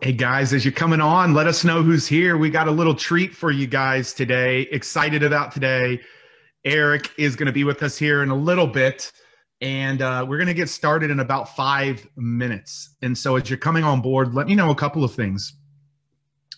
Hey guys, as you're coming on, let us know who's here. We got a little treat for you guys today. Excited about today. Eric is going to be with us here in a little bit, and we're going to get started in about 5 minutes. And so as you're coming on board, let me know a couple of things.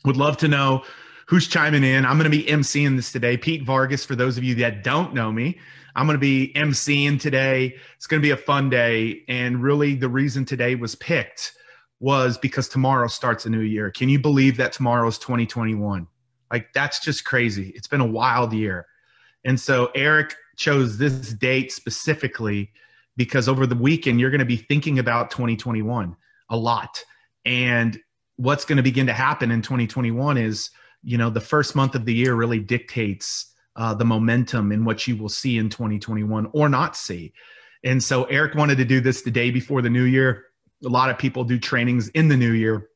Would love to know who's chiming in. I'm going to be emceeing this today. Pete Vargas, for those of you that don't know me, I'm going to be emceeing today. It's going to be a fun day, and really the reason today was picked was because tomorrow starts a new year. Can you believe that tomorrow is 2021? Like, that's just crazy. It's been a wild year. And so Eric chose this date specifically because over the weekend, you're going to be thinking about 2021 a lot. And what's going to begin to happen in 2021 is, the first month of the year really dictates the momentum in what you will see in 2021 or not see. And so Eric wanted to do this the day before the new year. A lot of people do trainings in the new year,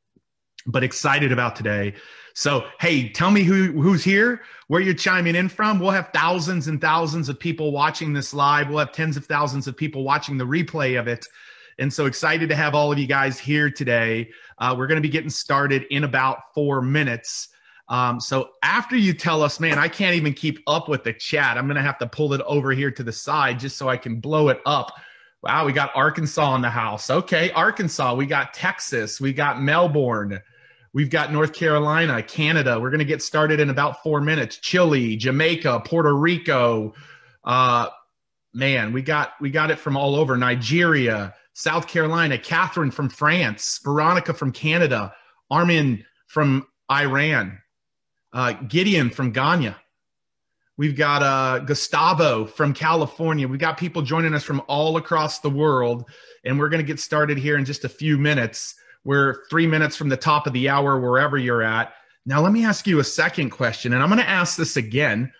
but excited about today. So, hey, tell me who's here, where you're chiming in from. We'll have thousands and thousands of people watching this live. We'll have tens of thousands of people watching the replay of it. And so excited to have all of you guys here today. We're going to be getting started in about 4 minutes. So after you tell us, man, I can't even keep up with the chat. I'm going to have to pull it over here to the side just so I can blow it up. Wow, we got Arkansas in the house. Okay, Arkansas. We got Texas. We got Melbourne. We've got North Carolina, Canada. We're going to get started in about 4 minutes. Chile, Jamaica, Puerto Rico. Man, we got it from all over. Nigeria, South Carolina, Catherine from France, Veronica from Canada, Armin from Iran, Gideon from Ghana. We've got Gustavo from California. We've got people joining us from all across the world, and we're going to get started here in just a few minutes. We're 3 minutes from the top of the hour, wherever you're at. Now, let me ask you a second question, and I'm going to ask this again,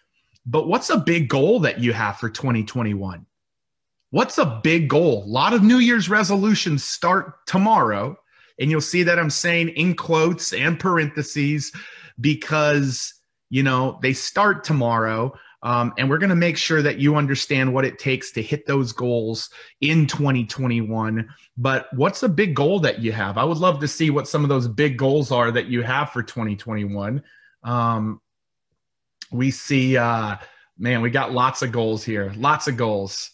but what's a big goal that you have for 2021? What's a big goal? A lot of New Year's resolutions start tomorrow, and you'll see that I'm saying in quotes and parentheses because they start tomorrow, and we're going to make sure that you understand what it takes to hit those goals in 2021. But what's a big goal that you have? I would love to see what some of those big goals are that you have for 2021. We see, man, we got lots of goals here, lots of goals.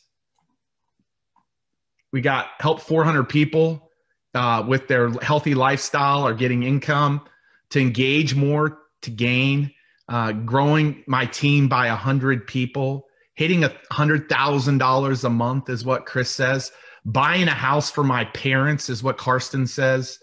We got help 400 people with their healthy lifestyle or getting income, to engage more, to gain. Growing my team by 100 people, hitting $100,000 a month is what Chris says. Buying a house for my parents is what Karsten says.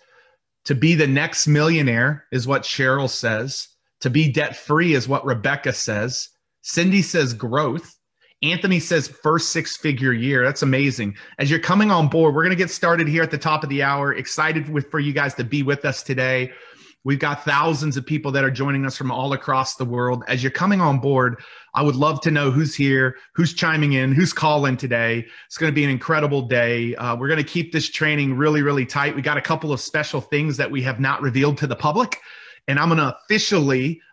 To be the next millionaire is what Cheryl says. To be debt-free is what Rebecca says. Cindy says growth. Anthony says first six-figure year. That's amazing. As you're coming on board, we're going to get started here at the top of the hour. Excited for you guys to be with us today. We've got thousands of people that are joining us from all across the world. As you're coming on board, I would love to know who's here, who's chiming in, who's calling today. It's going to be an incredible day. We're going to keep this training really, really tight. We got a couple of special things that we have not revealed to the public, and I'm going to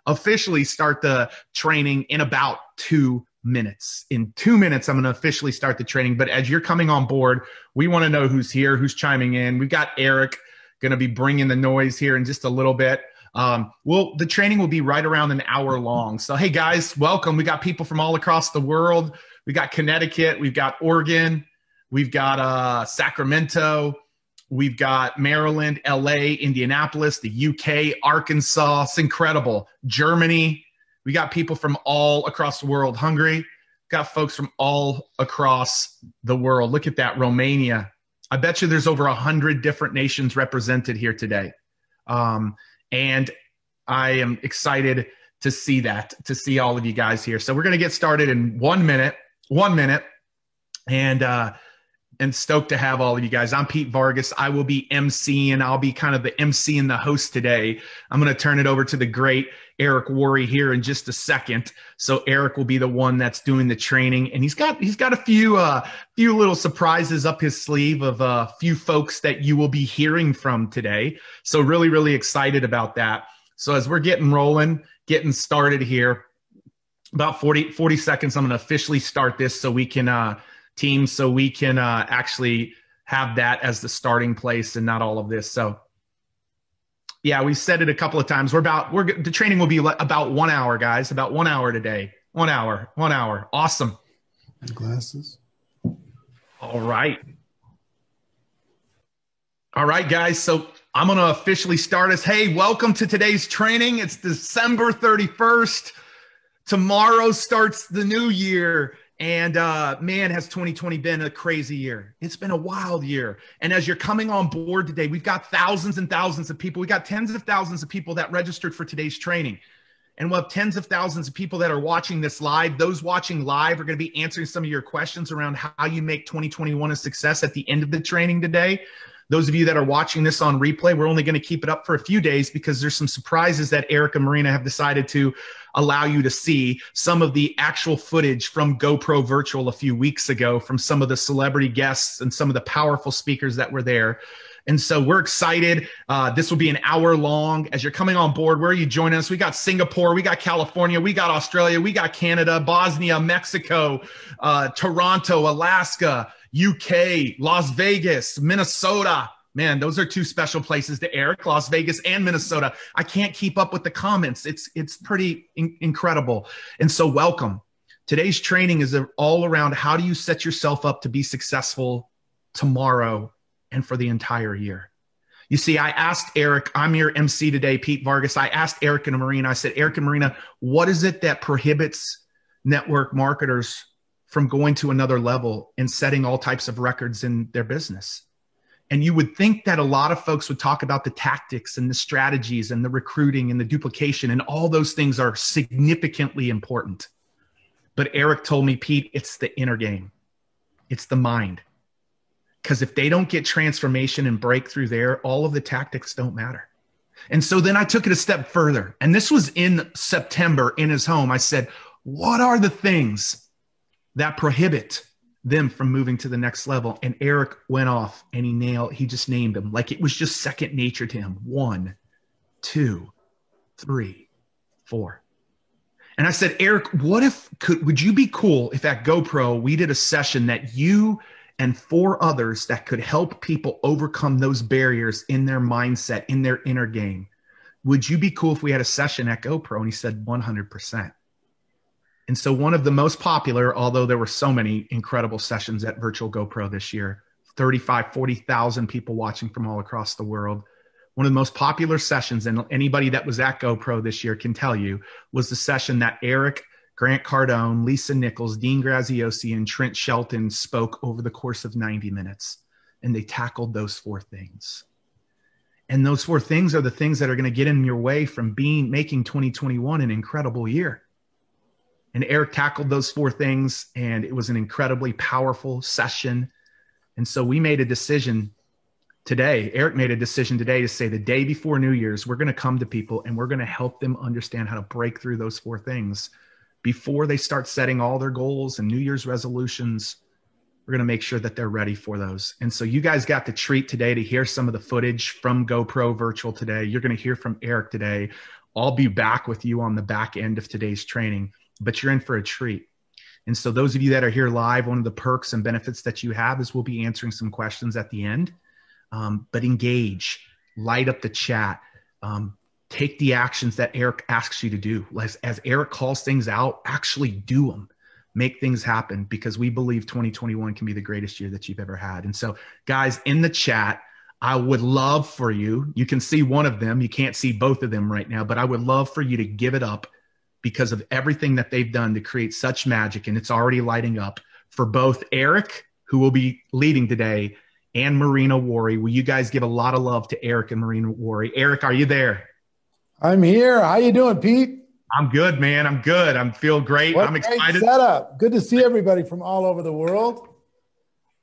officially start the training in about 2 minutes. In 2 minutes, I'm going to officially start the training. But as you're coming on board, we want to know who's here, who's chiming in. We've got Eric going to be bringing the noise here in just a little bit. The training will be right around an hour long. So, hey guys, welcome. We got people from all across the world. We got Connecticut. We've got Oregon. We've got Sacramento. We've got Maryland, LA, Indianapolis, the UK, Arkansas. It's incredible. Germany. We got people from all across the world. Hungary. Got folks from all across the world. Look at that. Romania. I bet you there's over 100 different nations represented here today. And I am excited to see all of you guys here. So we're going to get started in 1 minute, and stoked to have all of you guys. I'm Pete Vargas. I will be emceeing. I'll be kind of the MC and the host today. I'm going to turn it over to the great Eric Worre here in just a second. So Eric will be the one that's doing the training, and he's got a few little surprises up his sleeve of a few folks that you will be hearing from today. So really, really excited about that. So as we're getting started here, about 40 seconds, I'm going to officially start this so we can actually have that as the starting place and not all of this. So Yeah, we said it a couple of times. The training will be about 1 hour, guys. About 1 hour today. 1 hour. 1 hour. Awesome. And glasses. All right. All right, guys. So I'm going to officially start us. Hey, welcome to today's training. It's December 31st. Tomorrow starts the new year. And man, has 2020 been a crazy year. It's been a wild year. And as you're coming on board today, we've got thousands and thousands of people. We got tens of thousands of people that registered for today's training. And we'll have tens of thousands of people that are watching this live. Those watching live are going to be answering some of your questions around how you make 2021 a success at the end of the training today. Those of you that are watching this on replay, we're only going to keep it up for a few days because there's some surprises that Eric and Marina have decided to allow you to see. Some of the actual footage from GoPro Virtual a few weeks ago from some of the celebrity guests and some of the powerful speakers that were there. And so we're excited. This will be an hour long. As you're coming on board, where are you joining us? We got Singapore, we got California, we got Australia, we got Canada, Bosnia, Mexico, Toronto, Alaska, UK, Las Vegas, Minnesota. Man, those are two special places to Eric, Las Vegas and Minnesota. I can't keep up with the comments. It's pretty incredible. And so welcome. Today's training is all around how do you set yourself up to be successful tomorrow and for the entire year. You see, I asked Eric, I'm your MC today, Pete Vargas. I asked Eric and Marina, I said, Eric and Marina, what is it that prohibits network marketers from going to another level and setting all types of records in their business? And you would think that a lot of folks would talk about the tactics and the strategies and the recruiting and the duplication, and all those things are significantly important. But Eric told me, Pete, it's the inner game. It's the mind. Because if they don't get transformation and breakthrough there, all of the tactics don't matter. And so then I took it a step further. And this was in September in his home. I said, what are the things that prohibit them from moving to the next level? And Eric went off and he just named them like it was just second nature to him. 1, 2, 3, 4. And I said, Eric, would you be cool if at GoPro we did a session that you and 4 others that could help people overcome those barriers in their mindset, in their inner game? Would you be cool if we had a session at GoPro? And he said 100%. And so one of the most popular, although there were so many incredible sessions at Virtual GoPro this year, 40,000 people watching from all across the world. One of the most popular sessions, and anybody that was at GoPro this year can tell you, was the session that Eric, Grant Cardone, Lisa Nichols, Dean Graziosi, and Trent Shelton spoke over the course of 90 minutes. And they tackled those 4 things. And those 4 things are the things that are going to get in your way from making 2021 an incredible year. And Eric tackled those 4 things, and it was an incredibly powerful session. And so we made a decision today. Eric made a decision today to say the day before New Year's, we're going to come to people and we're going to help them understand how to break through those 4 things before they start setting all their goals and New Year's resolutions. We're going to make sure that they're ready for those. And so you guys got the treat today to hear some of the footage from GoPro Virtual today. You're going to hear from Eric today. I'll be back with you on the back end of today's training, but you're in for a treat. And so those of you that are here live, one of the perks and benefits that you have is we'll be answering some questions at the end. But engage, light up the chat, take the actions that Eric asks you to do. As Eric calls things out, actually do them. Make things happen, because we believe 2021 can be the greatest year that you've ever had. And so, guys, in the chat, I would love for you can see one of them. You can't see both of them right now, but I would love for you to give it up because of everything that they've done to create such magic. And it's already lighting up for both Eric, who will be leading today, and Marina Worre. Will you guys give a lot of love to Eric and Marina Worre? Eric, are you there? I'm here. How you doing, Pete? I'm good, man. I'm good. I feel great. What I'm great excited. Setup. Good to see everybody from all over the world.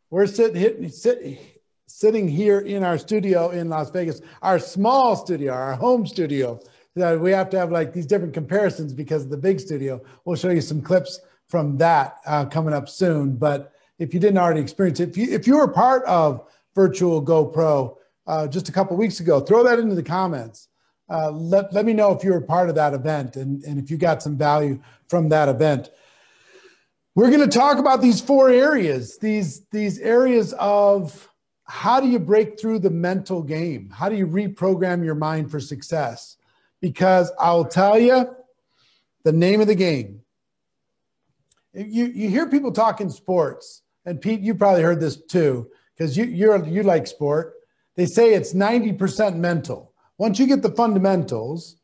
We're sitting here in our studio in Las Vegas, our small studio, our home studio. We have to have like these different comparisons because of the big studio. We'll show you some clips from that coming up soon. But if you didn't already experience it, if you were part of Virtual GoPro just a couple of weeks ago, throw that into the comments. Let me know if you were part of that event and if you got some value from that event. We're going to talk about these 4 areas, these areas of how do you break through the mental game? How do you reprogram your mind for success? Because I'll tell you the name of the game. You hear people talking sports, and Pete, you probably heard this too, because you like sport. They say it's 90% mental. Once you get the fundamentals,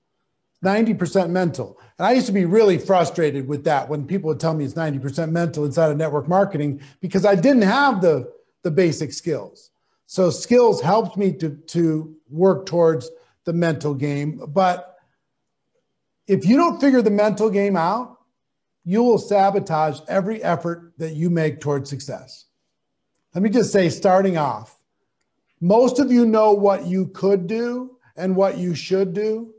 90% mental. And I used to be really frustrated with that when people would tell me it's 90% mental inside of network marketing, because I didn't have the basic skills. So skills helped me to work towards the mental game. But if you don't figure the mental game out, you will sabotage every effort that you make towards success. Let me just say, starting off, most of you know what you could do and what you should do,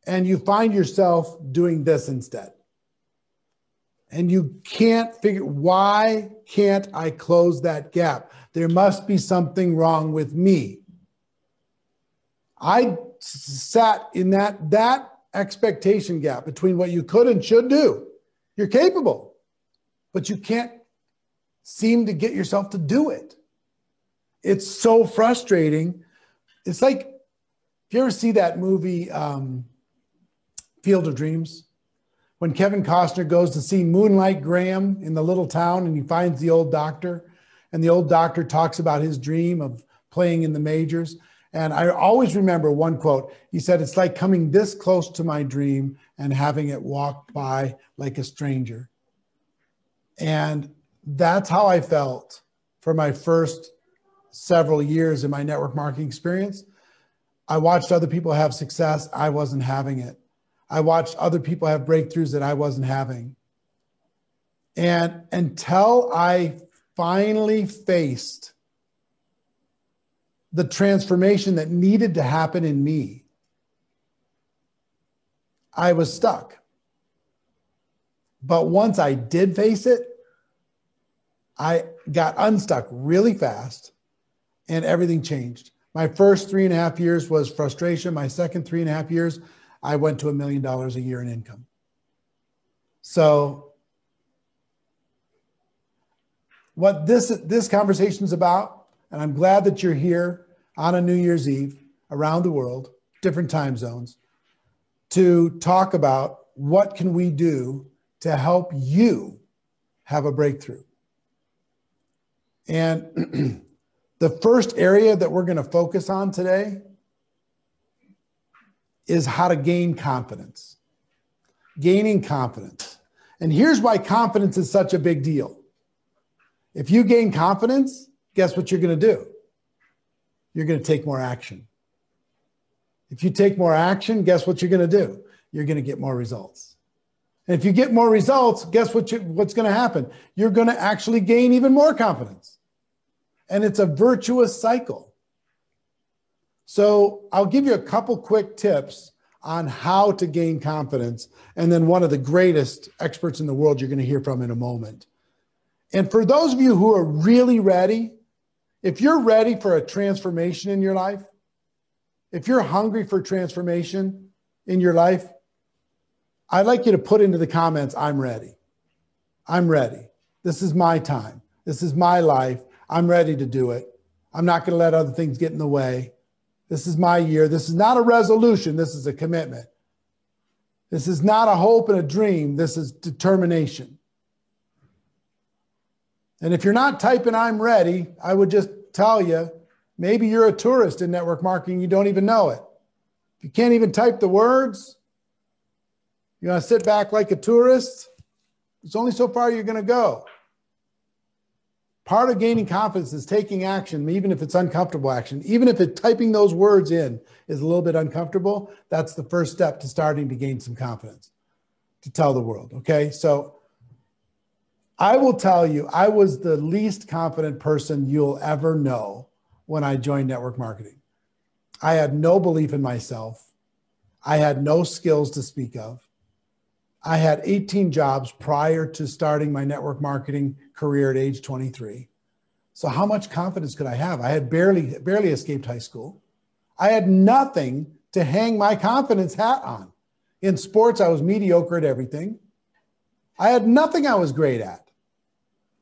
and you find yourself doing this instead. And you can't figure, why can't I close that gap? There must be something wrong with me. I sat in that expectation gap between what you could and should do. You're capable, but you can't seem to get yourself to do it. It's so frustrating. It's like, if you ever see that movie, Field of Dreams, when Kevin Costner goes to see Moonlight Graham in the little town and he finds the old doctor, and the old doctor talks about his dream of playing in the majors. And I always remember one quote. He said, "It's like coming this close to my dream and having it walk by like a stranger." And that's how I felt for my first several years in my network marketing experience. I watched other people have success. I wasn't having it. I watched other people have breakthroughs that I wasn't having. And until I finally faced the transformation that needed to happen in me, I was stuck. But once I did face it, I got unstuck really fast and everything changed. My first 3.5 years was frustration. My second 3.5 years, I went to $1 million a year in income. So what this conversation is about, and I'm glad that you're here on a New Year's Eve around the world, different time zones, to talk about what can we do to help you have a breakthrough. And the first area that we're going to focus on today is how to gain confidence. Gaining confidence. And here's why confidence is such a big deal. If you gain confidence, guess what you're going to do? You're going to take more action. If you take more action, guess what you're going to do? You're going to get more results. And if you get more results, guess what's going to happen? You're going to actually gain even more confidence. And it's a virtuous cycle. So I'll give you a couple quick tips on how to gain confidence. And then one of the greatest experts in the world you're going to hear from in a moment. And for those of you who are really ready, if you're ready for a transformation in your life, if you're hungry for transformation in your life, I'd like you to put into the comments, "I'm ready. I'm ready. This is my time. This is my life. I'm ready to do it. I'm not going to let other things get in the way. This is my year. This is not a resolution. This is a commitment. This is not a hope and a dream. This is determination." And if you're not typing "I'm ready," I would just tell you, maybe you're a tourist in network marketing. You don't even know it. If you can't even type the words, you want to sit back like a tourist, there's only so far you're going to go. Part of gaining confidence is taking action, even if it's uncomfortable action. Even if typing those words in is a little bit uncomfortable, that's the first step to starting to gain some confidence, to tell the world, okay? So I will tell you, I was the least confident person you'll ever know when I joined network marketing. I had no belief in myself. I had no skills to speak of. I had 18 jobs prior to starting my network marketing career at age 23. So how much confidence could I have? I had barely escaped high school. I had nothing to hang my confidence hat on. In sports, I was mediocre at everything. I had nothing I was great at.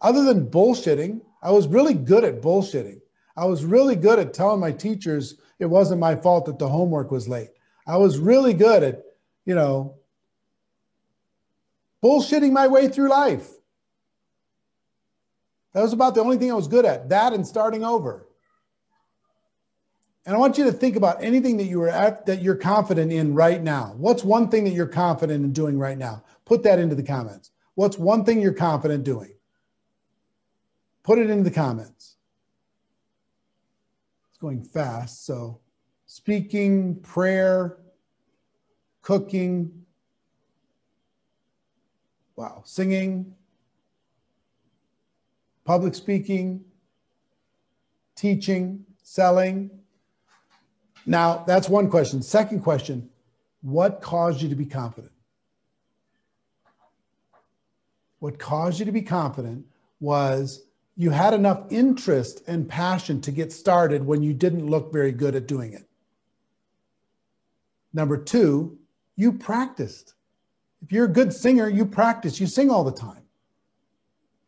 Other than bullshitting, I was really good at bullshitting. I was really good at telling my teachers it wasn't my fault that the homework was late. I was really good at, bullshitting my way through life. That was about the only thing I was good at, that and starting over. And I want you to think about anything that you're confident in right now. What's one thing that you're confident in doing right now? Put that into the comments. What's one thing you're confident doing? Put it into the comments. It's going fast. So speaking, prayer, cooking, singing, public speaking, teaching, selling. Now, that's one question. Second question, what caused you to be confident? What caused you to be confident was you had enough interest and passion to get started when you didn't look very good at doing it. Number two, you practiced. If you're a good singer, you practice. You sing all the time.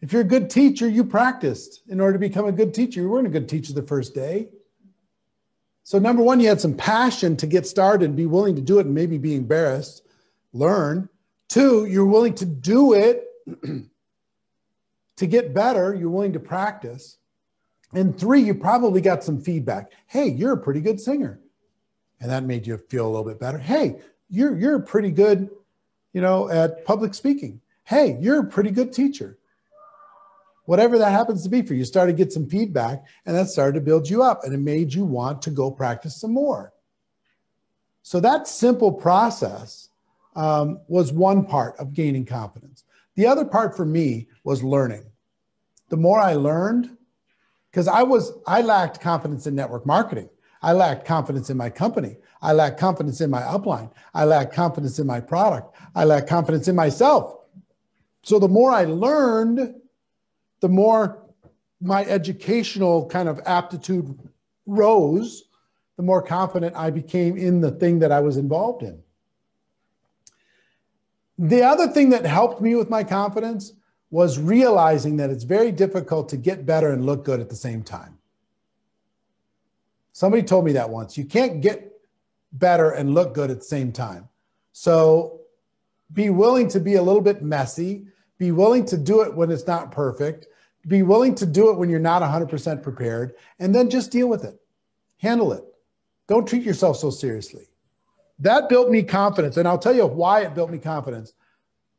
If you're a good teacher, you practiced in order to become a good teacher. You weren't a good teacher the first day. So number one, you had some passion to get started, be willing to do it and maybe be embarrassed, learn. Two, you're willing to do it to get better. You're willing to practice. And three, you probably got some feedback. Hey, you're a pretty good singer. And that made you feel a little bit better. Hey, you're pretty good, at public speaking. Hey, you're a pretty good teacher. Whatever that happens to be for you, you started to get some feedback and that started to build you up and it made you want to go practice some more. So that simple process was one part of gaining confidence. The other part for me was learning. The more I learned, because I lacked confidence in network marketing. I lacked confidence in my company. I lacked confidence in my upline. I lacked confidence in my product. I lacked confidence in myself. So the more I learned, the more my educational kind of aptitude rose, the more confident I became in the thing that I was involved in. The other thing that helped me with my confidence was realizing that it's very difficult to get better and look good at the same time. Somebody told me that once. You can't get better and look good at the same time. So be willing to be a little bit messy. Be willing to do it when it's not perfect. Be willing to do it when you're not 100% prepared. And then just deal with it. Handle it. Don't treat yourself so seriously. That built me confidence. And I'll tell you why it built me confidence.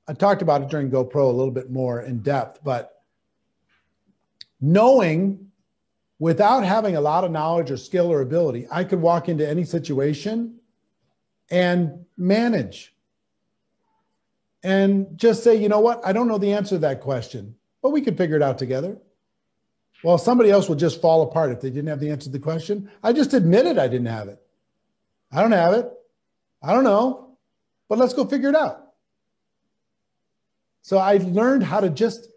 I talked about it during GoPro a little bit more in depth, but knowing without having a lot of knowledge or skill or ability, I could walk into any situation and manage and just say, you know what? I don't know the answer to that question, but we could figure it out together. Well, somebody else would just fall apart if they didn't have the answer to the question. I just admitted I didn't have it. I don't have it. I don't know, but let's go figure it out. So I learned how to just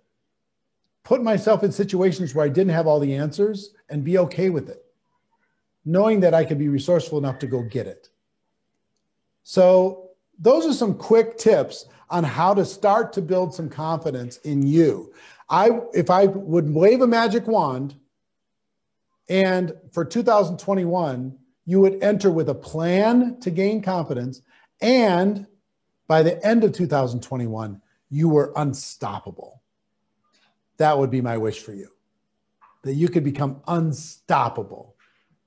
put myself in situations where I didn't have all the answers and be okay with it, knowing that I could be resourceful enough to go get it. So those are some quick tips on how to start to build some confidence in you. If I would wave a magic wand and for 2021, you would enter with a plan to gain confidence, and by the end of 2021, you were unstoppable. That would be my wish for you, that you could become unstoppable,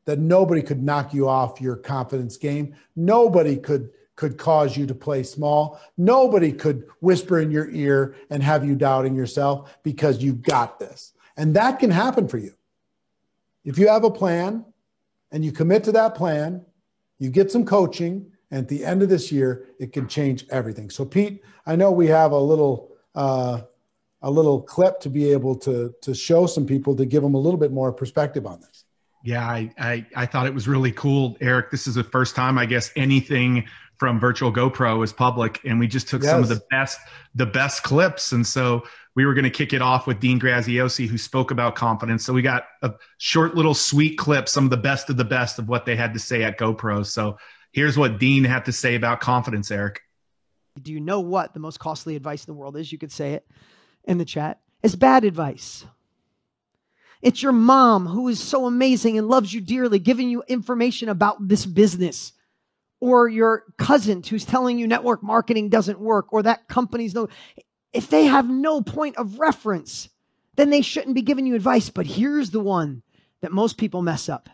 that nobody could knock you off your confidence game. Nobody could cause you to play small. Nobody could whisper in your ear and have you doubting yourself because you've got this. And that can happen for you. If you have a plan and you commit to that plan, you get some coaching, and at the end of this year, it can change everything. So Pete, I know we have a little clip to be able to show some people to give them a little bit more perspective on this. Yeah, I thought it was really cool, Eric. This is the first time, I guess, anything from Virtual GoPro is public, and we just took some of the best clips. And so we were going to kick it off with Dean Graziosi, who spoke about confidence. So we got a short little sweet clip, some of the best of what they had to say at GoPro. So here's what Dean had to say about confidence, Eric. Do you know what the most costly advice in the world is? You could say it in the chat. It's bad advice. It's your mom who is so amazing and loves you dearly, giving you information about this business. Or your cousin who's telling you network marketing doesn't work, or that company's no. If they have no point of reference, then they shouldn't be giving you advice. But here's the one that most people mess up.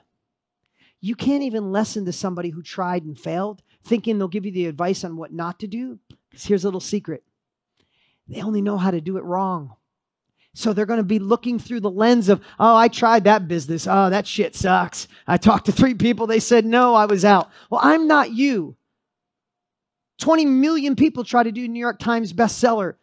You can't even listen to somebody who tried and failed, thinking they'll give you the advice on what not to do. Because here's a little secret. They only know how to do it wrong. So they're going to be looking through the lens of, oh, I tried that business. Oh, that shit sucks. I talked to 3 people. They said, no, I was out. Well, I'm not you. 20 million people try to do New York Times bestseller.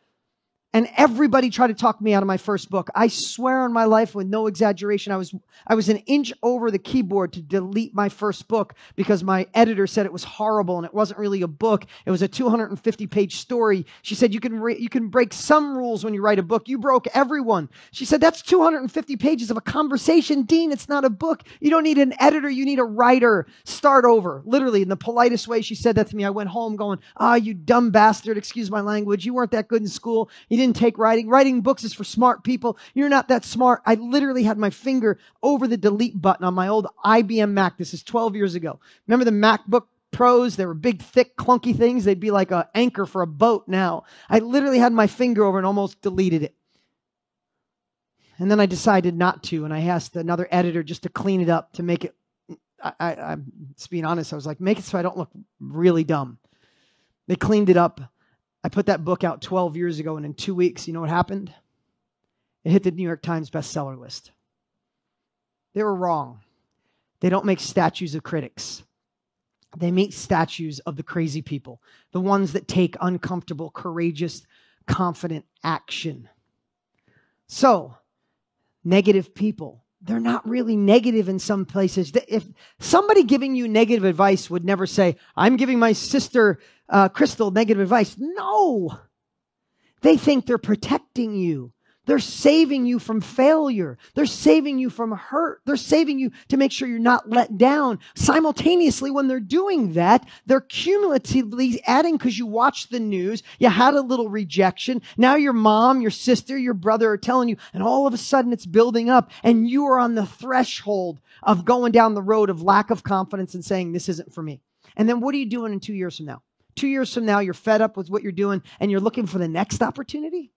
And everybody tried to talk me out of my first book. I swear on my life, with no exaggeration, I was an inch over the keyboard to delete my first book because my editor said it was horrible and it wasn't really a book. It was a 250-page story. She said, you can break some rules when you write a book. You broke everyone. She said, that's 250 pages of a conversation. Dean, it's not a book. You don't need an editor. You need a writer. Start over. Literally, in the politest way, she said that to me. I went home going, you dumb bastard. Excuse my language. You weren't that good in school. You didn't take writing. Writing books is for smart people. You're not that smart. I literally had my finger over the delete button on my old IBM Mac. This is 12 years ago. Remember the MacBook Pros? They were big, thick, clunky things. They'd be like an anchor for a boat now. I literally had my finger over and almost deleted it. And then I decided not to, and I asked another editor just to clean it up, to make it, I'm just being honest, I was like, make it so I don't look really dumb. They cleaned it up. I put that book out 12 years ago, and in 2 weeks, you know what happened? It hit the New York Times bestseller list. They were wrong. They don't make statues of critics. They make statues of the crazy people, the ones that take uncomfortable, courageous, confident action. So, negative people, they're not really negative in some places. If somebody giving you negative advice would never say, I'm giving my sister Crystal negative advice. No. They think they're protecting you. They're saving you from failure. They're saving you from hurt. They're saving you to make sure you're not let down. Simultaneously, when they're doing that, they're cumulatively adding, because you watch the news, you had a little rejection. Now your mom, your sister, your brother are telling you, and all of a sudden it's building up, and you are on the threshold of going down the road of lack of confidence and saying, this isn't for me. And then what are you doing in 2 years from now? 2 years from now, you're fed up with what you're doing, and you're looking for the next opportunity?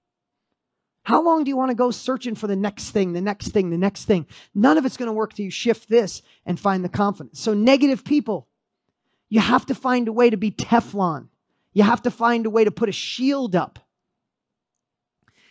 How long do you want to go searching for the next thing, the next thing, the next thing? None of it's going to work till you shift this and find the confidence. So negative people, you have to find a way to be Teflon. You have to find a way to put a shield up.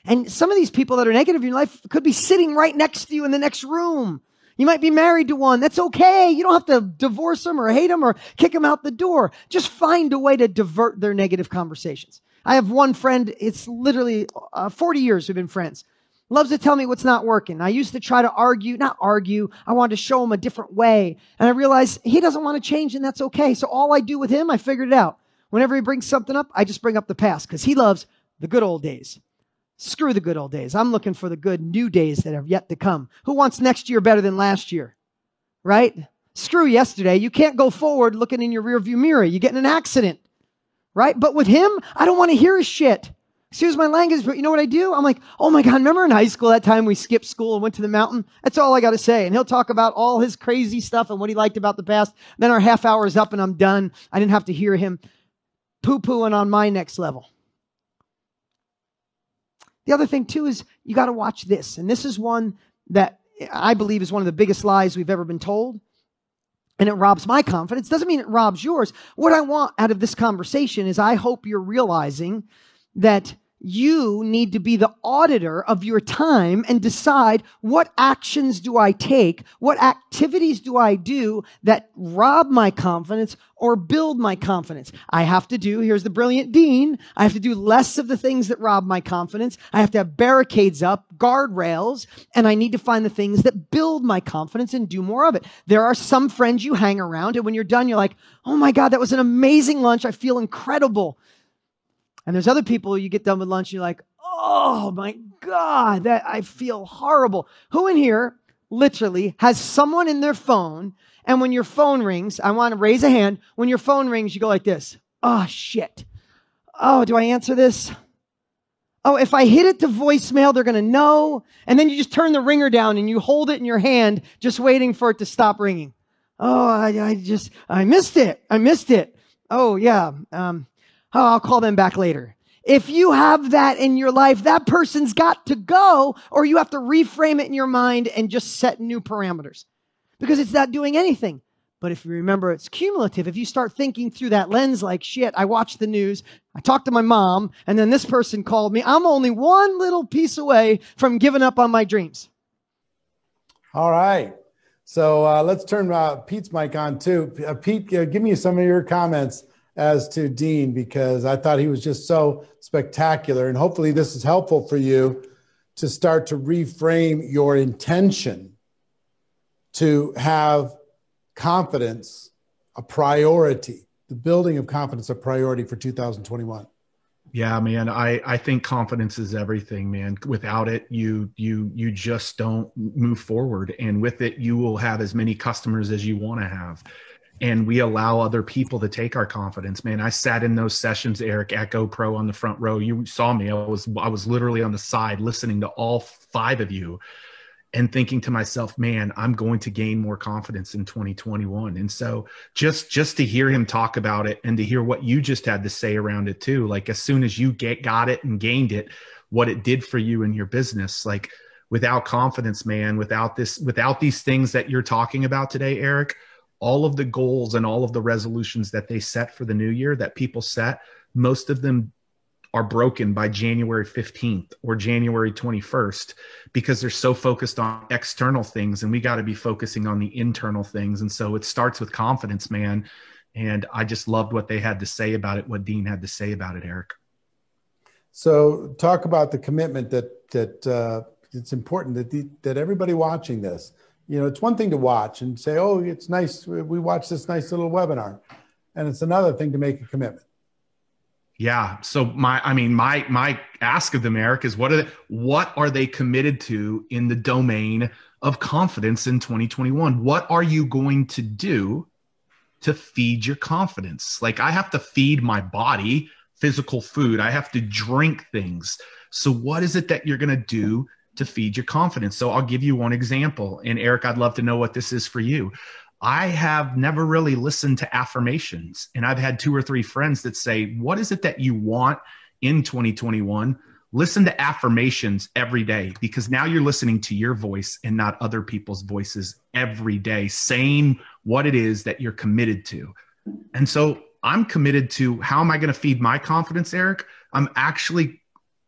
And some of these people that are negative in your life could be sitting right next to you in the next room. You might be married to one. That's okay. You don't have to divorce them or hate them or kick them out the door. Just find a way to divert their negative conversations. I have one friend, it's literally 40 years we've been friends. Loves to tell me what's not working. I used to try to not argue. I wanted to show him a different way. And I realized he doesn't want to change, and that's okay. So all I do with him, I figured it out. Whenever he brings something up, I just bring up the past, because he loves the good old days. Screw the good old days. I'm looking for the good new days that have yet to come. Who wants next year better than last year? Right? Screw yesterday. You can't go forward looking in your rearview mirror. You get in an accident. Right? But with him, I don't want to hear his shit. Excuse my language, but you know what I do? I'm like, oh my God, remember in high school that time we skipped school and went to the mountain? That's all I got to say. And he'll talk about all his crazy stuff and what he liked about the past. Then our half hour is up and I'm done. I didn't have to hear him poo-pooing on my next level. The other thing too is you got to watch this. And this is one that I believe is one of the biggest lies we've ever been told. And it robs my confidence. Doesn't mean it robs yours. What I want out of this conversation is I hope you're realizing that you need to be the auditor of your time and decide, what actions do I take? What activities do I do that rob my confidence or build my confidence? I have to do, here's the brilliant Dean, I have to do less of the things that rob my confidence. I have to have barricades up, guardrails, and I need to find the things that build my confidence and do more of it. There are some friends you hang around, and when you're done, you're like, oh my God, that was an amazing lunch. I feel incredible. And there's other people, you get done with lunch, and you're like, oh my God, that I feel horrible. Who in here literally has someone in their phone, and when your phone rings, I want to raise a hand. When your phone rings, you go like this. Oh, shit. Oh, do I answer this? Oh, if I hit it to voicemail, they're going to know. And then you just turn the ringer down and you hold it in your hand, just waiting for it to stop ringing. Oh, I missed it. I missed it. Oh, yeah. I'll call them back later. If you have that in your life, that person's got to go, or you have to reframe it in your mind and just set new parameters because it's not doing anything. But if you remember, it's cumulative. If you start thinking through that lens, like, shit, I watched the news, I talked to my mom, and then this person called me. I'm only one little piece away from giving up on my dreams. All right. So let's turn Pete's mic on too. Pete, give me some of your comments as to Dean, because I thought he was just so spectacular. And hopefully this is helpful for you to start to reframe your intention to have confidence a priority, the building of confidence a priority for 2021. Yeah, man. I think confidence is everything, man. Without it, you just don't move forward. And with it, you will have as many customers as you want to have. And we allow other people to take our confidence, man. I sat in those sessions, Eric, at GoPro on the front row. You saw me. I was literally on the side listening to all 5 of you and thinking to myself, man, I'm going to gain more confidence in 2021. And so just to hear him talk about it and to hear what you just had to say around it too, like as soon as you got it and gained it, what it did for you in your business, like without confidence, man, without these things that you're talking about today, Eric, all of the goals and all of the resolutions that they set for the new year that people set, most of them are broken by January 15th or January 21st because they're so focused on external things, and we got to be focusing on the internal things. And so it starts with confidence, man. And I just loved what they had to say about it, what Dean had to say about it, Eric. So talk about the commitment that it's important that everybody watching this, you know, it's one thing to watch and say, oh, it's nice, we watched this nice little webinar. And it's another thing to make a commitment. Yeah. So my ask of them, Eric, is what are they committed to in the domain of confidence in 2021? What are you going to do to feed your confidence? Like, I have to feed my body physical food. I have to drink things. So what is it that you're going to do to feed your confidence? So I'll give you one example. And Eric, I'd love to know what this is for you. I have never really listened to affirmations, and I've had 2 or 3 friends that say, what is it that you want in 2021? Listen to affirmations every day, because now you're listening to your voice and not other people's voices every day, saying what it is that you're committed to. And so I'm committed to, how am I going to feed my confidence, Eric? I'm actually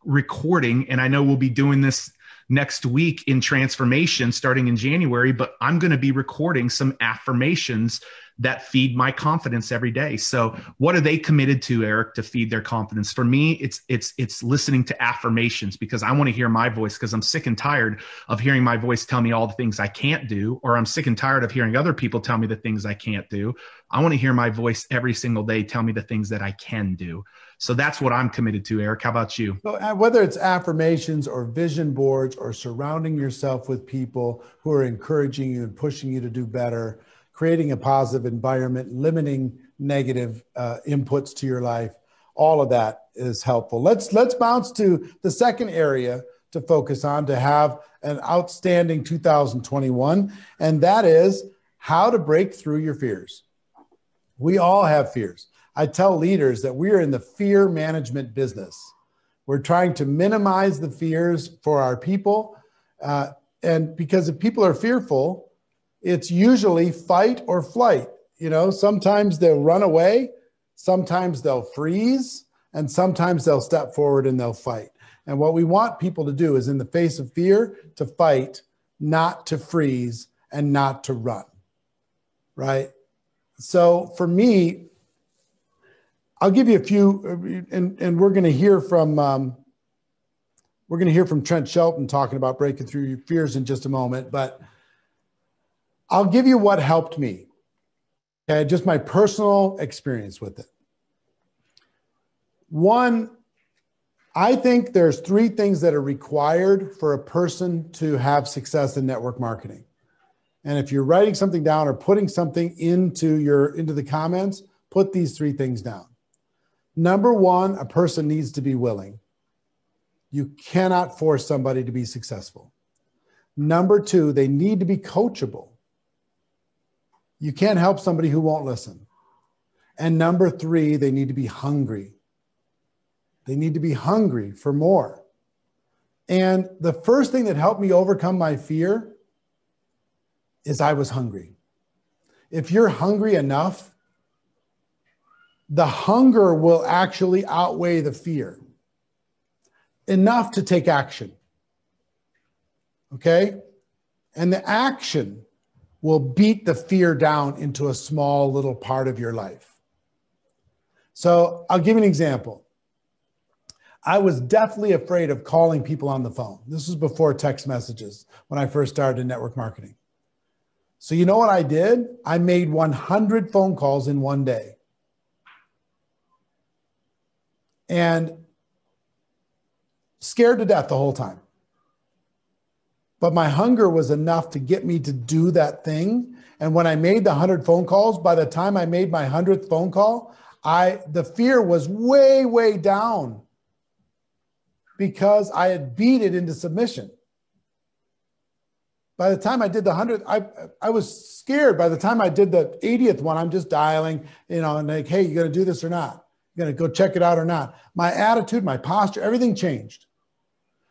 recording, and I know we'll be doing this next week in transformation starting in January, but I'm going to be recording some affirmations that feed my confidence every day. So what are they committed to, Eric, to feed their confidence? For me, it's listening to affirmations, because I want to hear my voice, because I'm sick and tired of hearing my voice tell me all the things I can't do, or I'm sick and tired of hearing other people tell me the things I can't do. I want to hear my voice every single day tell me the things that I can do. So that's what I'm committed to, Eric. How about you? So whether it's affirmations or vision boards or surrounding yourself with people who are encouraging you and pushing you to do better, creating a positive environment, limiting negative inputs to your life, all of that is helpful. Let's bounce to the second area to focus on to have an outstanding 2021, and that is how to break through your fears. We all have fears. I tell leaders that we are in the fear management business. We're trying to minimize the fears for our people. And because if people are fearful, it's usually fight or flight. You know, sometimes they'll run away, sometimes they'll freeze, and sometimes they'll step forward and they'll fight. And what we want people to do is, in the face of fear, to fight, not to freeze, and not to run, right? So for me, I'll give you a few, and we're going to hear from Trent Shelton talking about breaking through your fears in just a moment. But I'll give you what helped me, okay? Just my personal experience with it. One, I think there's 3 things that are required for a person to have success in network marketing. And if you're writing something down or putting something into the comments, put these 3 things down. Number 1, a person needs to be willing. You cannot force somebody to be successful. Number two, they need to be coachable. You can't help somebody who won't listen. And number three, they need to be hungry. They need to be hungry for more. And the first thing that helped me overcome my fear is I was hungry. If you're hungry enough, the hunger will actually outweigh the fear enough to take action. Okay? And the action will beat the fear down into a small little part of your life. So I'll give you an example. I was deathly afraid of calling people on the phone. This was before text messages when I first started in network marketing. So you know what I did? I made 100 phone calls in one day. And scared to death the whole time. But my hunger was enough to get me to do that thing. And when I made the 100 phone calls, by the time I made my 100th phone call, the fear was way, way down because I had beat it into submission. By the time I did the 100th, I was scared. By the time I did the 80th one, I'm just dialing, and like, hey, you going to do this or not? You going to go check it out or not? My attitude, my posture, everything changed.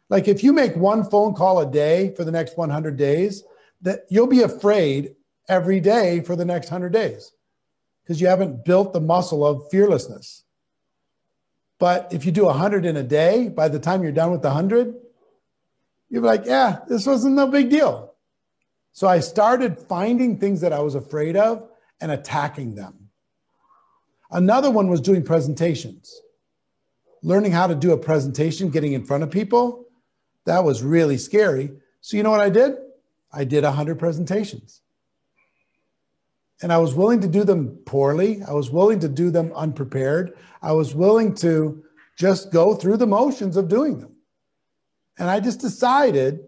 Like if you make one phone call a day for the next 100 days, that you'll be afraid every day for the next 100 days because you haven't built the muscle of fearlessness. But if you do 100 in a day, by the time you're done with the 100, you'll be like, yeah, this wasn't no big deal. So I started finding things that I was afraid of and attacking them. Another one was doing presentations. Learning how to do a presentation, getting in front of people, that was really scary. So you know what I did? I did 100 presentations. And I was willing to do them poorly. I was willing to do them unprepared. I was willing to just go through the motions of doing them. And I just decided,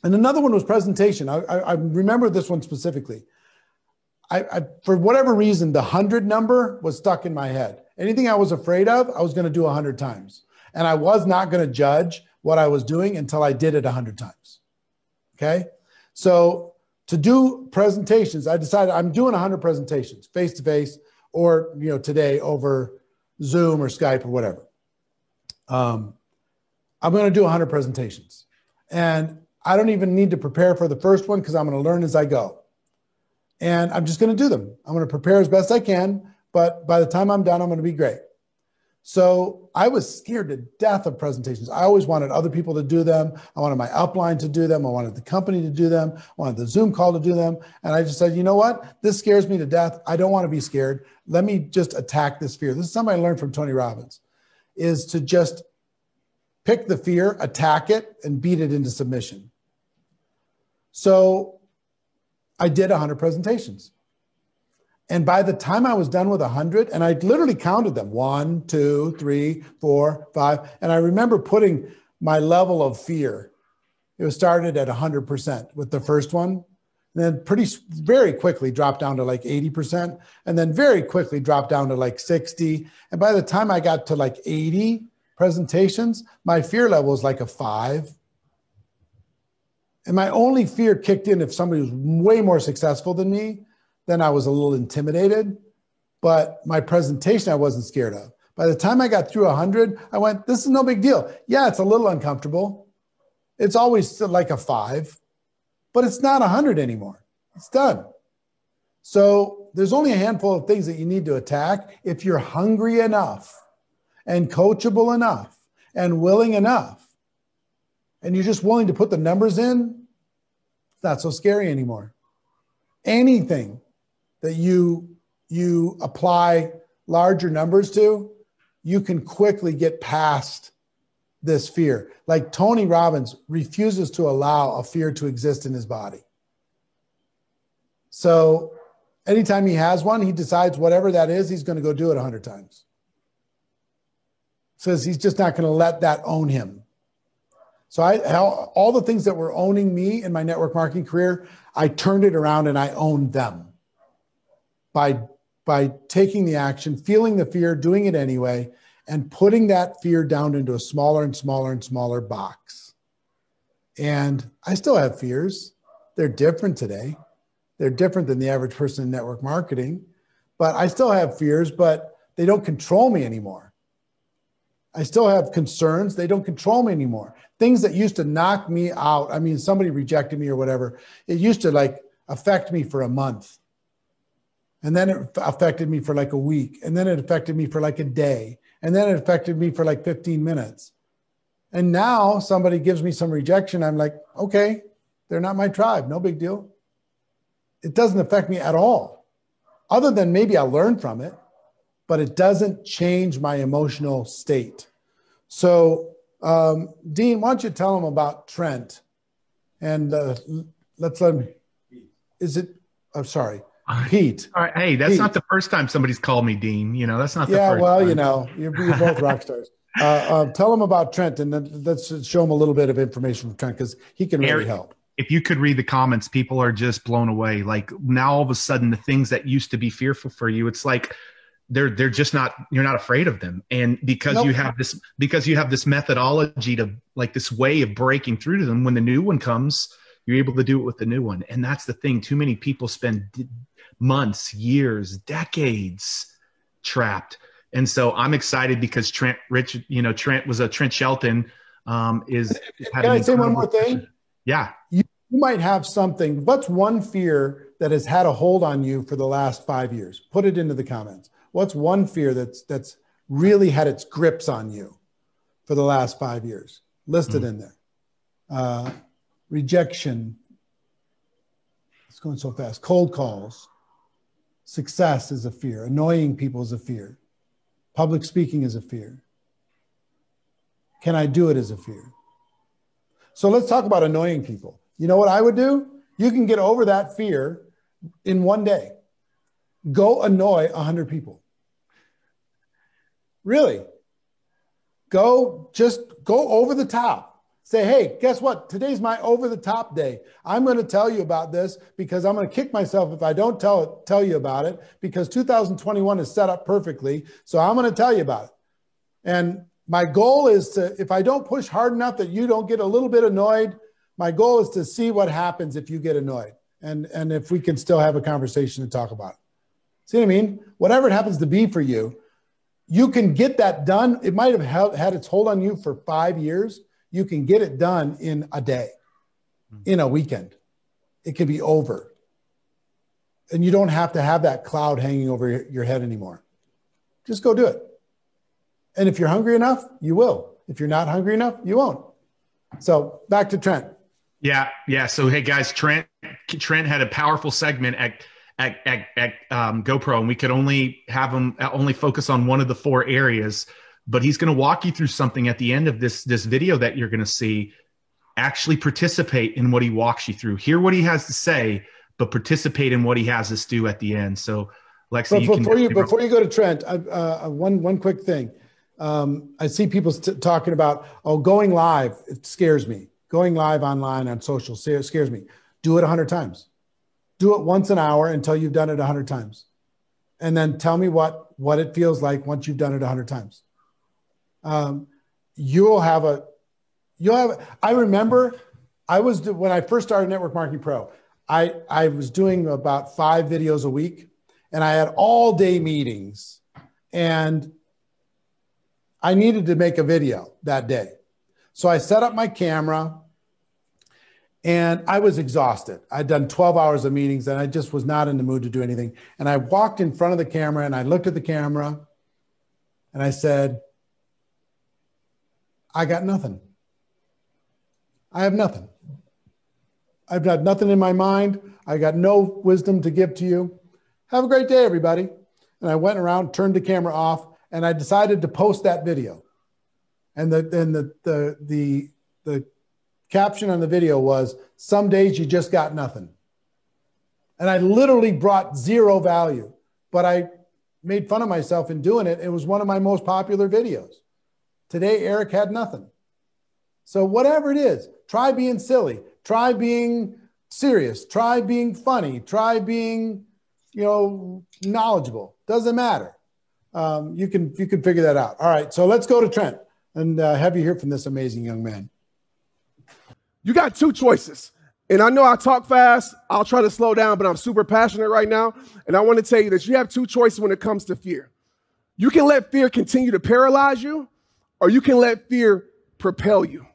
and another one was presentation. I remember this one specifically. For whatever reason, the 100 number was stuck in my head. Anything I was afraid of, I was going to do 100 times. And I was not going to judge what I was doing until I did it 100 times. Okay? So to do presentations, I decided I'm doing 100 presentations, face-to-face, or today over Zoom or Skype or whatever. I'm going to do 100 presentations. And I don't even need to prepare for the first one because I'm going to learn as I go. And I'm just going to do them. I'm going to prepare as best I can, but by the time I'm done, I'm going to be great. So I was scared to death of presentations. I always wanted other people to do them. I wanted my upline to do them. I wanted the company to do them. I wanted the Zoom call to do them. And I just said, you know what? This scares me to death. I don't want to be scared. Let me just attack this fear. This is something I learned from Tony Robbins, is to just pick the fear, attack it, and beat it into submission. So I did 100 presentations. And by the time I was done with 100, and I literally counted them, 1, 2, 3, 4, 5. And I remember putting my level of fear. It was started at 100% with the first one. And then very quickly dropped down to like 80%. And then very quickly dropped down to like 60. And by the time I got to like 80 presentations, my fear level was like a 5. And my only fear kicked in if somebody was way more successful than me. Then I was a little intimidated, but my presentation I wasn't scared of. By the time I got through 100, I went, this is no big deal. Yeah, it's a little uncomfortable. It's always like a 5, but it's not 100 anymore. It's done. So there's only a handful of things that you need to attack. If you're hungry enough and coachable enough and willing enough, and you're just willing to put the numbers in, it's not so scary anymore. Anything that you apply larger numbers to, you can quickly get past this fear. Like Tony Robbins refuses to allow a fear to exist in his body. So anytime he has one, he decides whatever that is, he's going to go do it 100 times. Says he's just not going to let that own him. So all the things that were owning me in my network marketing career, I turned it around and I owned them by taking the action, feeling the fear, doing it anyway, and putting that fear down into a smaller and smaller and smaller box. And I still have fears. They're different today. They're different than the average person in network marketing, but I still have fears, but they don't control me anymore. I still have concerns. They don't control me anymore. Things that used to knock me out. I mean, somebody rejected me or whatever. It used to like affect me for a month. And then it affected me for like a week. And then it affected me for like a day. And then it affected me for like 15 minutes. And now somebody gives me some rejection. I'm like, okay, they're not my tribe. No big deal. It doesn't affect me at all. Other than maybe I'll learn from it, but it doesn't change my emotional state. So, Dean, why don't you tell them about Trent? And let's let him, is it, I'm sorry, Pete. All right. Hey, that's Pete. Not the first time somebody's called me Dean. You know, that's not the first time. You know, you're both rock stars. Tell them about Trent, and then let's show them a little bit of information from Trent, because he can really help. If you could read the comments, people are just blown away. Like now, all of a sudden, the things that used to be fearful for you, it's like they're just not. You're not afraid of them, and because you have this methodology to, like, this way of breaking through to them. When the new one comes, you're able to do it with the new one, and that's the thing. Too many people spend months, years, decades trapped. And so I'm excited because Trent Shelton is. Can I say one more thing? Yeah. You might have something. What's one fear that has had a hold on you for the last 5 years? Put it into the comments. What's one fear that's really had its grips on you for the last 5 years? List it in there. Rejection. It's going so fast. Cold calls. Success is a fear. Annoying people is a fear. Public speaking is a fear. Can I do it as a fear? So let's talk about annoying people. You know what I would do? You can get over that fear in one day. Go annoy 100 people. Really. Go over the top. Say, hey, guess what? Today's my over the top day. I'm going to tell you about this because I'm going to kick myself if I don't tell you about it, because 2021 is set up perfectly. So I'm going to tell you about it. And my goal is to, if I don't push hard enough that you don't get a little bit annoyed, my goal is to see what happens if you get annoyed, and if we can still have a conversation and talk about it. See what I mean? Whatever it happens to be for you, you can get that done. It might have had its hold on you for 5 years. You can get it done in a day, in a weekend. It can be over. And you don't have to have that cloud hanging over your head anymore. Just go do it. And if you're hungry enough, you will. If you're not hungry enough, you won't. So back to Trent. Yeah. So, hey guys, Trent had a powerful segment at GoPro, and we could only have him only focus on one of the 4 areas, but he's going to walk you through something at the end of this video that you're going to see. Actually participate in what he walks you through. Hear what he has to say, but participate in what he has us do at the end. So, Lexi, before you go to Trent, one quick thing. I see people talking about, going live. It scares me. Going live online on social scares me. Do it 100 times. Do it once an hour until you've done it 100 times. And then tell me what it feels like once you've done it 100 times. I remember when I first started Network Marketing Pro, I was doing about 5 videos a week, and I had all day meetings, and I needed to make a video that day. So I set up my camera, and I was exhausted. I'd done 12 hours of meetings, and I just was not in the mood to do anything. And I walked in front of the camera, and I looked at the camera, and I said, I got nothing. I have nothing. I've got nothing in my mind. I got no wisdom to give to you. Have a great day, everybody. And I went around, turned the camera off, and I decided to post that video. And the caption on the video was, "Some days you just got nothing." And I literally brought 0 value, but I made fun of myself in doing it. It was one of my most popular videos. Today, Eric had nothing. So whatever it is, try being silly, try being serious, try being funny, try being, knowledgeable. Doesn't matter. you can figure that out. All right, so let's go to Trent and have you hear from this amazing young man. You got two choices. And I know I talk fast. I'll try to slow down, but I'm super passionate right now. And I want to tell you that you have two choices when it comes to fear. You can let fear continue to paralyze you, or you can let fear propel you.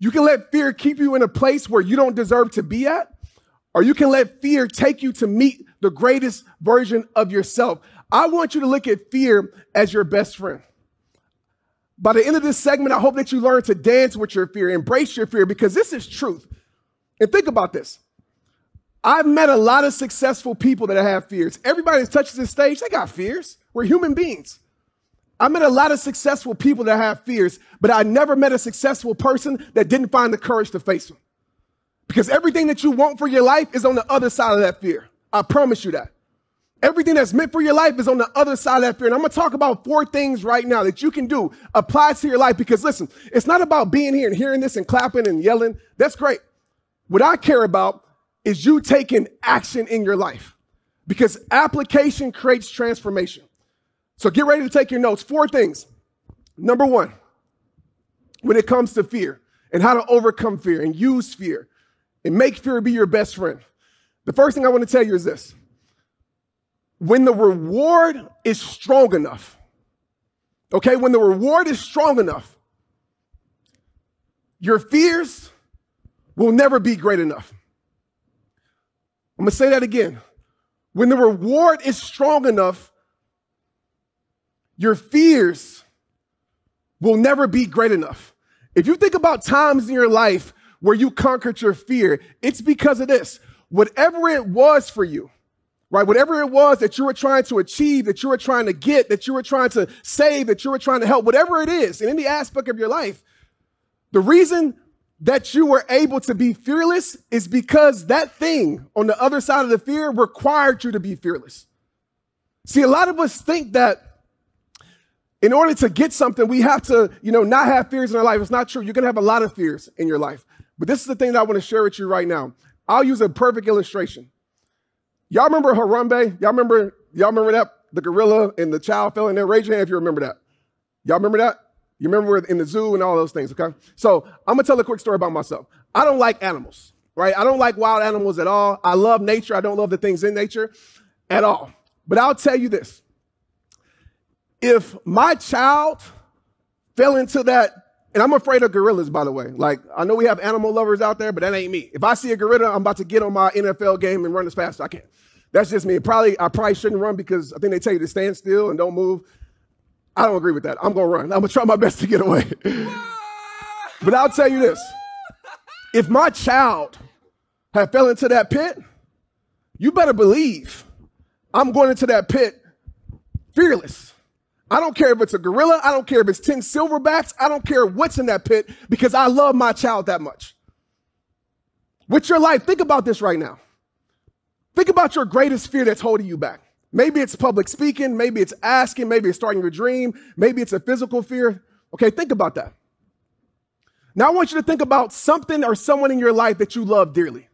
You can let fear keep you in a place where you don't deserve to be at, or you can let fear take you to meet the greatest version of yourself. I want you to look at fear as your best friend. By the end of this segment, I hope that you learn to dance with your fear, embrace your fear, because this is truth. And think about this. I've met a lot of successful people that have fears. Everybody that touches this stage, they got fears. We're human beings. I met a lot of successful people that have fears, but I never met a successful person that didn't find the courage to face them. Because everything that you want for your life is on the other side of that fear. I promise you that. Everything that's meant for your life is on the other side of that fear. And I'm going to talk about 4 things right now that you can do, apply to your life. Because listen, it's not about being here and hearing this and clapping and yelling. That's great. What I care about is you taking action in your life, because application creates transformation. So get ready to take your notes. 4 things. Number 1, when it comes to fear and how to overcome fear and use fear and make fear be your best friend. The first thing I want to tell you is this. When the reward is strong enough, okay, when the reward is strong enough, your fears will never be great enough. I'm going to say that again. When the reward is strong enough, your fears will never be great enough. If you think about times in your life where you conquered your fear, it's because of this. Whatever it was for you, right? Whatever it was that you were trying to achieve, that you were trying to get, that you were trying to save, that you were trying to help, whatever it is in any aspect of your life, the reason that you were able to be fearless is because that thing on the other side of the fear required you to be fearless. See, a lot of us think that in order to get something, we have to, not have fears in our life. It's not true. You're going to have a lot of fears in your life. But this is the thing that I want to share with you right now. I'll use a perfect illustration. Y'all remember Harambe? Y'all remember that? The gorilla and the child fell in there? Raise your hand if you remember that. Y'all remember that? You remember in the zoo and all those things, okay? So I'm going to tell a quick story about myself. I don't like animals, right? I don't like wild animals at all. I love nature. I don't love the things in nature at all. But I'll tell you this. If my child fell into that, and I'm afraid of gorillas, by the way. Like, I know we have animal lovers out there, but that ain't me. If I see a gorilla, I'm about to get on my NFL game and run as fast as I can. That's just me. I probably shouldn't run because I think they tell you to stand still and don't move. I don't agree with that. I'm going to run. I'm going to try my best to get away. But I'll tell you this. If my child had fell into that pit, you better believe I'm going into that pit fearless. I don't care if it's a gorilla. I don't care if it's 10 silverbacks. I don't care what's in that pit because I love my child that much. With your life, think about this right now. Think about your greatest fear that's holding you back. Maybe it's public speaking. Maybe it's asking. Maybe it's starting your dream. Maybe it's a physical fear. Okay, think about that. Now I want you to think about something or someone in your life that you love dearly.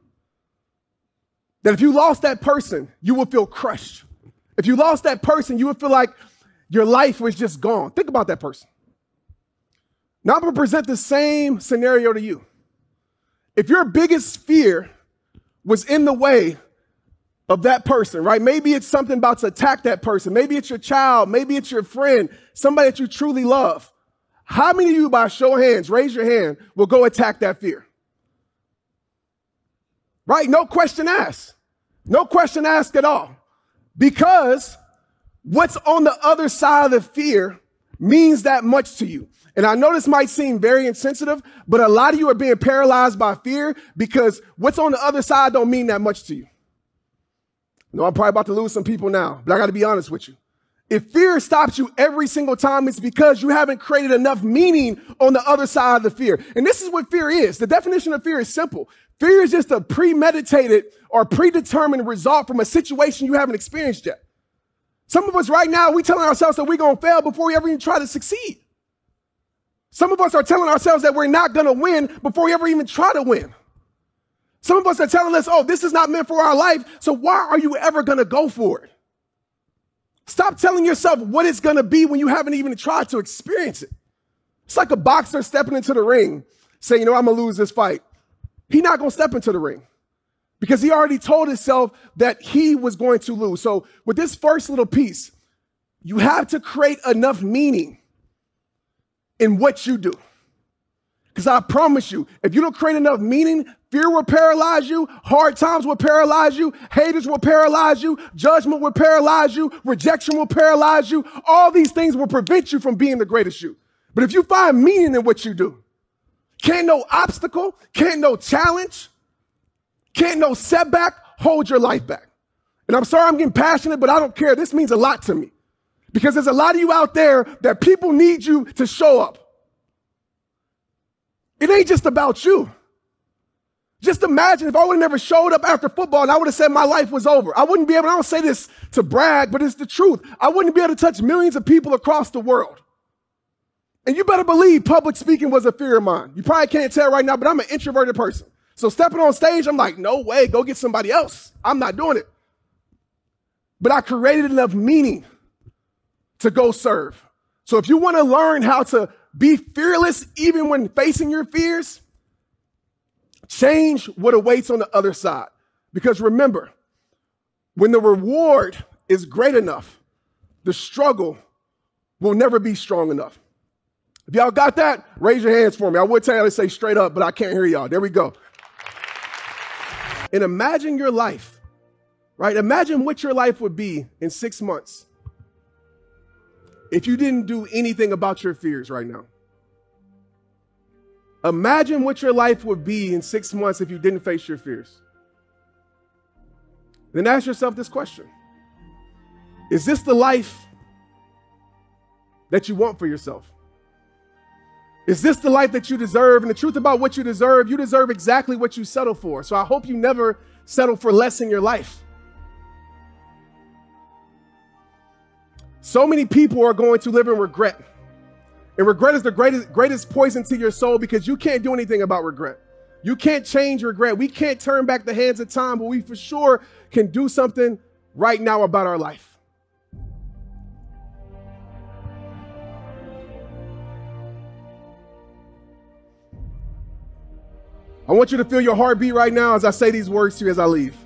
That if you lost that person, you would feel crushed. If you lost that person, you would feel like your life was just gone. Think about that person. Now I'm going to present the same scenario to you. If your biggest fear was in the way of that person, right? Maybe it's something about to attack that person. Maybe it's your child. Maybe it's your friend, somebody that you truly love. How many of you, by show of hands, raise your hand, will go attack that fear? Right? No question asked. No question asked at all. Because what's on the other side of the fear means that much to you. And I know this might seem very insensitive, but a lot of you are being paralyzed by fear because what's on the other side don't mean that much to you. No, I'm probably about to lose some people now, but I got to be honest with you. If fear stops you every single time, it's because you haven't created enough meaning on the other side of the fear. And this is what fear is. The definition of fear is simple. Fear is just a premeditated or predetermined result from a situation you haven't experienced yet. Some of us right now, we telling ourselves that we're going to fail before we ever even try to succeed. Some of us are telling ourselves that we're not going to win before we ever even try to win. Some of us are telling us, oh, this is not meant for our life, so why are you ever going to go for it? Stop telling yourself what it's going to be when you haven't even tried to experience it. It's like a boxer stepping into the ring saying, I'm going to lose this fight. He's not going to step into the ring because he already told himself that he was going to lose. So with this first little piece, you have to create enough meaning in what you do. Because I promise you, if you don't create enough meaning, fear will paralyze you, hard times will paralyze you, haters will paralyze you, judgment will paralyze you, rejection will paralyze you. All these things will prevent you from being the greatest you. But if you find meaning in what you do, can't no obstacle, can't no challenge, can't no setback hold your life back. And I'm sorry I'm getting passionate, but I don't care. This means a lot to me. Because there's a lot of you out there that people need you to show up. It ain't just about you. Just imagine if I would have never showed up after football and I would have said my life was over. I wouldn't be able, I don't say this to brag, but it's the truth. I wouldn't be able to touch millions of people across the world. And you better believe public speaking was a fear of mine. You probably can't tell right now, but I'm an introverted person. So stepping on stage, I'm like, no way, go get somebody else. I'm not doing it. But I created enough meaning to go serve. So if you want to learn how to be fearless even when facing your fears, change what awaits on the other side. Because remember, when the reward is great enough, the struggle will never be strong enough. If y'all got that, raise your hands for me. I would tell you to say straight up, but I can't hear y'all. There we go. And imagine your life, right? Imagine what your life would be in 6 months if you didn't do anything about your fears right now. Imagine what your life would be in 6 months if you didn't face your fears. Then ask yourself this question. Is this the life that you want for yourself? Is this the life that you deserve? And the truth about what you deserve exactly what you settle for. So I hope you never settle for less in your life. So many people are going to live in regret. And regret is the greatest poison to your soul because you can't do anything about regret. You can't change regret. We can't turn back the hands of time, but we for sure can do something right now about our life. I want you to feel your heartbeat right now as I say these words to you as I leave.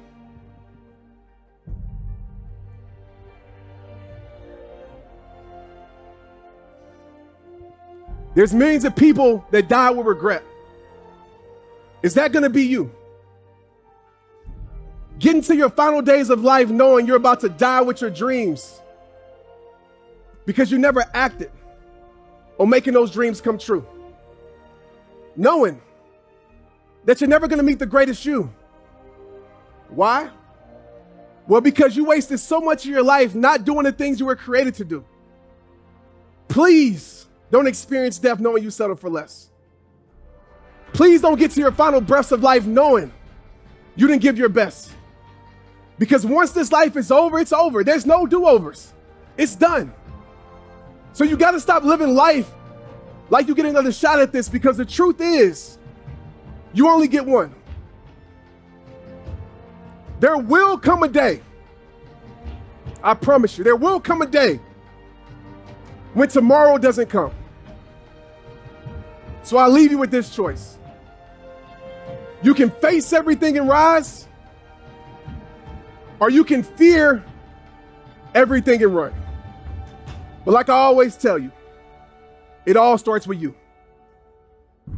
There's millions of people that die with regret. Is that going to be you? Getting to your final days of life knowing you're about to die with your dreams because you never acted on making those dreams come true. Knowing that you're never going to meet the greatest you. Why? Well, because you wasted so much of your life not doing the things you were created to do. Please don't experience death knowing you settled for less. Please don't get to your final breaths of life knowing you didn't give your best. Because once this life is over, it's over. There's no do-overs. It's done. So you got to stop living life like you get another shot at this, because the truth is, you only get one. There will come a day, I promise you, there will come a day when tomorrow doesn't come. So I leave you with this choice. You can face everything and rise, or you can fear everything and run. But like I always tell you, it all starts with you.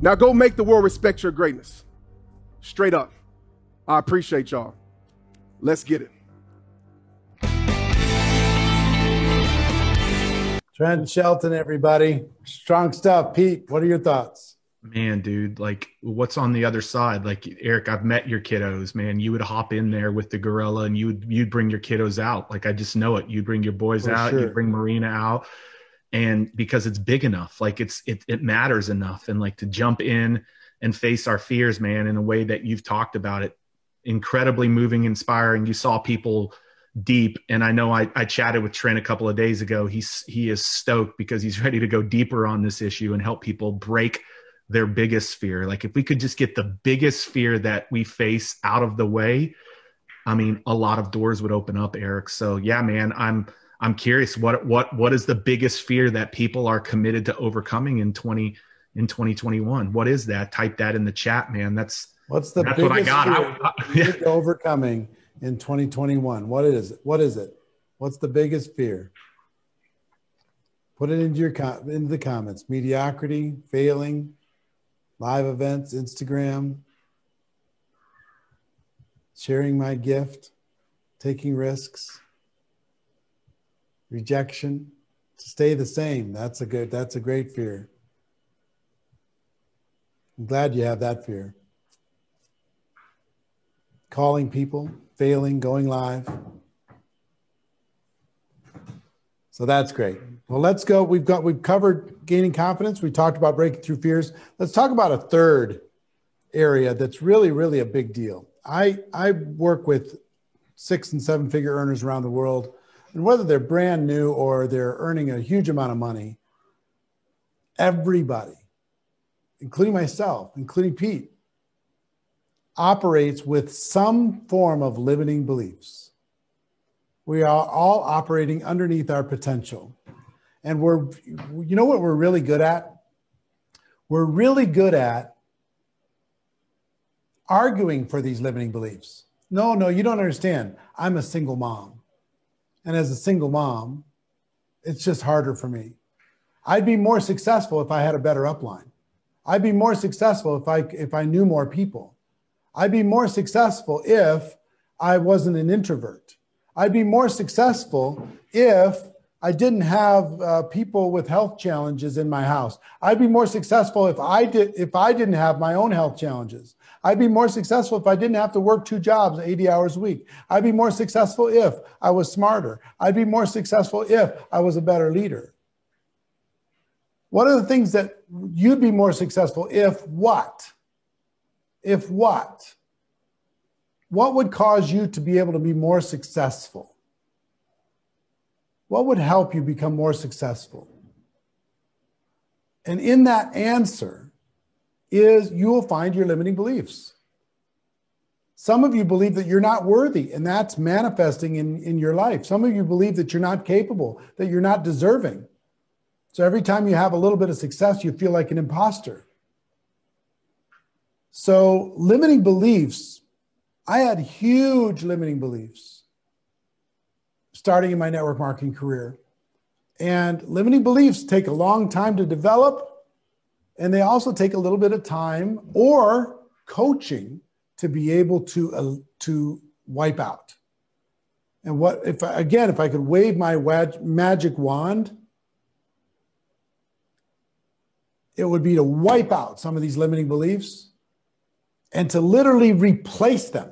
Now go make the world respect your greatness. Straight up. I appreciate y'all. Let's get it. Trent Shelton, everybody. Strong stuff. Pete, what are your thoughts? Man, dude, like what's on the other side? Like, Eric, I've met your kiddos, man. You would hop in there with the gorilla and you'd bring your kiddos out. Like, I just know it. You'd bring your boys out, sure. You'd bring Marina out. And because it's big enough, like it matters enough. And like to jump in and face our fears, man, in a way that you've talked about it, incredibly moving, inspiring. You saw people deep. And I know I chatted with Trent a couple of days ago. He is stoked because he's ready to go deeper on this issue and help people break their biggest fear. Like if we could just get the biggest fear that we face out of the way, I mean, a lot of doors would open up, Eric. So yeah, man, I'm curious, what is the biggest fear that people are committed to overcoming in 2021? What is that? Type that in the chat, man. That's what I got. Fear overcoming in 2021. What is it? What's the biggest fear? Put it into the comments. Mediocrity, failing, live events, Instagram, sharing my gift, taking risks, rejection, to stay the same. That's a great fear. I'm glad you have that fear. Calling people, failing, going live. So that's great. Well, let's go. We've covered gaining confidence. We talked about breaking through fears. Let's talk about a third area that's really, really a big deal. I work with 6 and 7 figure earners around the world, and whether they're brand new or they're earning a huge amount of money, everybody, including myself, including Pete, operates with some form of limiting beliefs. We are all operating underneath our potential. And you know what we're really good at? We're really good at arguing for these limiting beliefs. No, you don't understand. I'm a single mom. And as a single mom, it's just harder for me. I'd be more successful if I had a better upline. I'd be more successful if I knew more people. I'd be more successful if I wasn't an introvert. I'd be more successful if I didn't have people with health challenges in my house. I'd be more successful if I didn't have my own health challenges. I'd be more successful if I didn't have to work 2 jobs, 80 hours a week. I'd be more successful if I was smarter. I'd be more successful if I was a better leader. What are the things that you'd be more successful if what? If what? What would cause you to be able to be more successful? What would help you become more successful? And in that answer is you will find your limiting beliefs. Some of you believe that you're not worthy, and that's manifesting in your life. Some of you believe that you're not capable, that you're not deserving. So every time you have a little bit of success, you feel like an imposter. So limiting beliefs, I had huge limiting beliefs starting in my network marketing career. And limiting beliefs take a long time to develop, and they also take a little bit of time or coaching to be able to wipe out. And if I could wave my magic wand, it would be to wipe out some of these limiting beliefs and to literally replace them.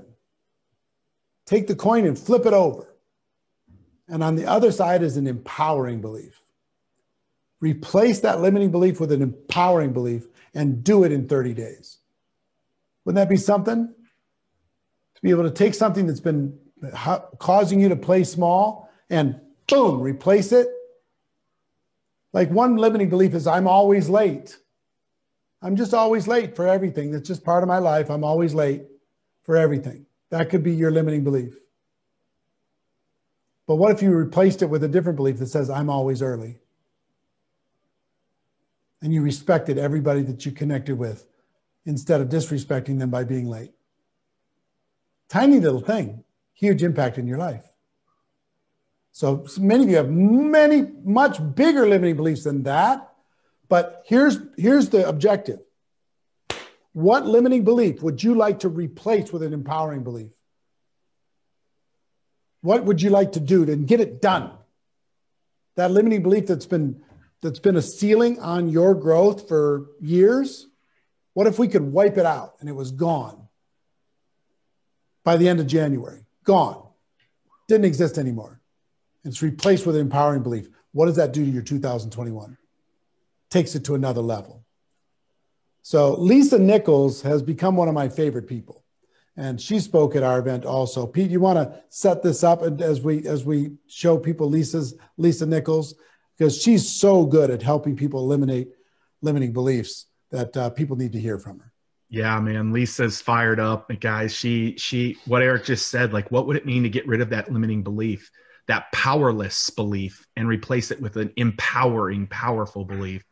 Take the coin and flip it over. And on the other side is an empowering belief. Replace that limiting belief with an empowering belief and do it in 30 days. Wouldn't that be something? To be able to take something that's been causing you to play small and boom, replace it. Like one limiting belief is I'm always late. I'm just always late for everything. That's just part of my life. I'm always late for everything. That could be your limiting belief. But what if you replaced it with a different belief that says I'm always early? And you respected everybody that you connected with instead of disrespecting them by being late. Tiny little thing, huge impact in your life. So many of you have much bigger limiting beliefs than that. But here's the objective. What limiting belief would you like to replace with an empowering belief? What would you like to do to get it done? That limiting belief that's been a ceiling on your growth for years, what if we could wipe it out and it was gone by the end of January? Gone. Didn't exist anymore. It's replaced with an empowering belief. What does that do to your 2021? Takes it to another level. So Lisa Nichols has become one of my favorite people. And she spoke at our event also. Pete, you want to set this up as we show people Lisa Nichols? Because she's so good at helping people eliminate limiting beliefs that people need to hear from her. Yeah, man. Lisa's fired up, guys. She what Eric just said, like, what would it mean to get rid of that limiting belief? that powerless belief and replace it with an empowering, powerful belief.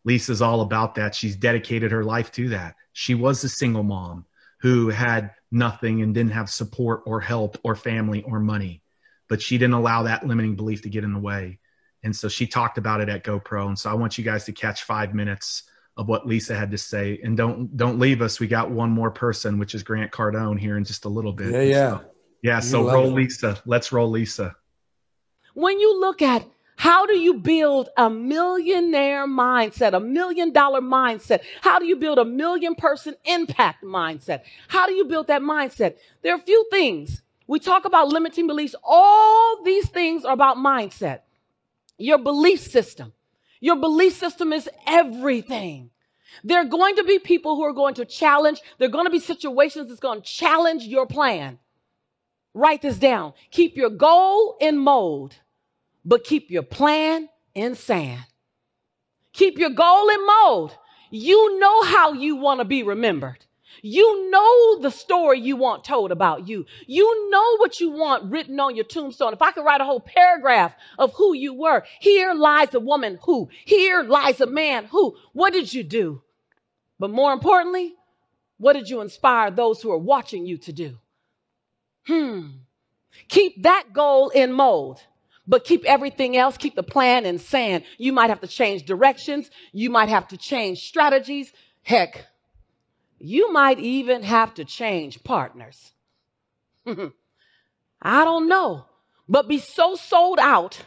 Lisa's all about that. She's dedicated her life to that. She was a single mom who had nothing and didn't have support or help or family or money, but she didn't allow that limiting belief to get in the way. And so she talked about it at GoPro. And so I want you guys to catch 5 minutes of what Lisa had to say. And don't leave us. We got one more person, which is Grant Cardone, here in just a little bit. So roll Lisa. Let's roll Lisa. When you look at how do you build a millionaire mindset, $1 million mindset? How do you build a 1 million person impact mindset? How do you build that mindset? There are a few things. We talk about limiting beliefs. All these things are about mindset. Your belief system. Your belief system is everything. There are going to be people who are going to challenge. There are going to be situations that's going to challenge your plan. Write this down. Keep your goal in mold, but keep your plan in sand. Keep your goal in mold. You know how you want to be remembered. You know the story you want told about you. You know what you want written on your tombstone. If I could write a whole paragraph of who you were, here lies a woman who, here lies a man who, what did you do? But more importantly, what did you inspire those who are watching you to do? Keep that goal in mold, but keep everything else, keep the plan in sand. You might have to change directions. You might have to change strategies. Heck, you might even have to change partners. I don't know, but be so sold out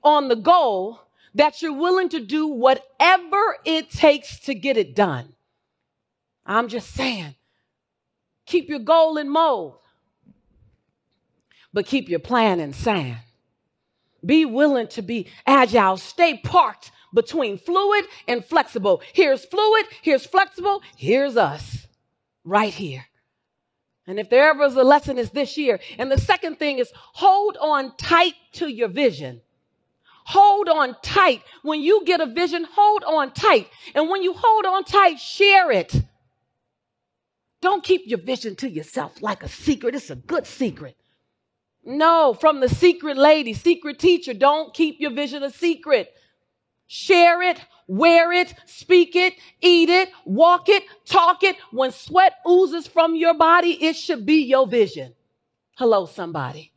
on the goal that you're willing to do whatever it takes to get it done. I'm just saying, keep your goal in mold, but keep your plan in sand. Be willing to be agile. Stay parked between fluid and flexible. Here's fluid, here's flexible, here's us right here. And if there ever is a lesson, it's this year. And the second thing is hold on tight to your vision. Hold on tight. When you get a vision, hold on tight. And when you hold on tight, share it. Don't keep your vision to yourself like a secret. It's a good secret. No, from the secret lady, secret teacher, don't keep your vision a secret. Share it, wear it, speak it, eat it, walk it, talk it. When sweat oozes from your body, it should be your vision. Hello, somebody.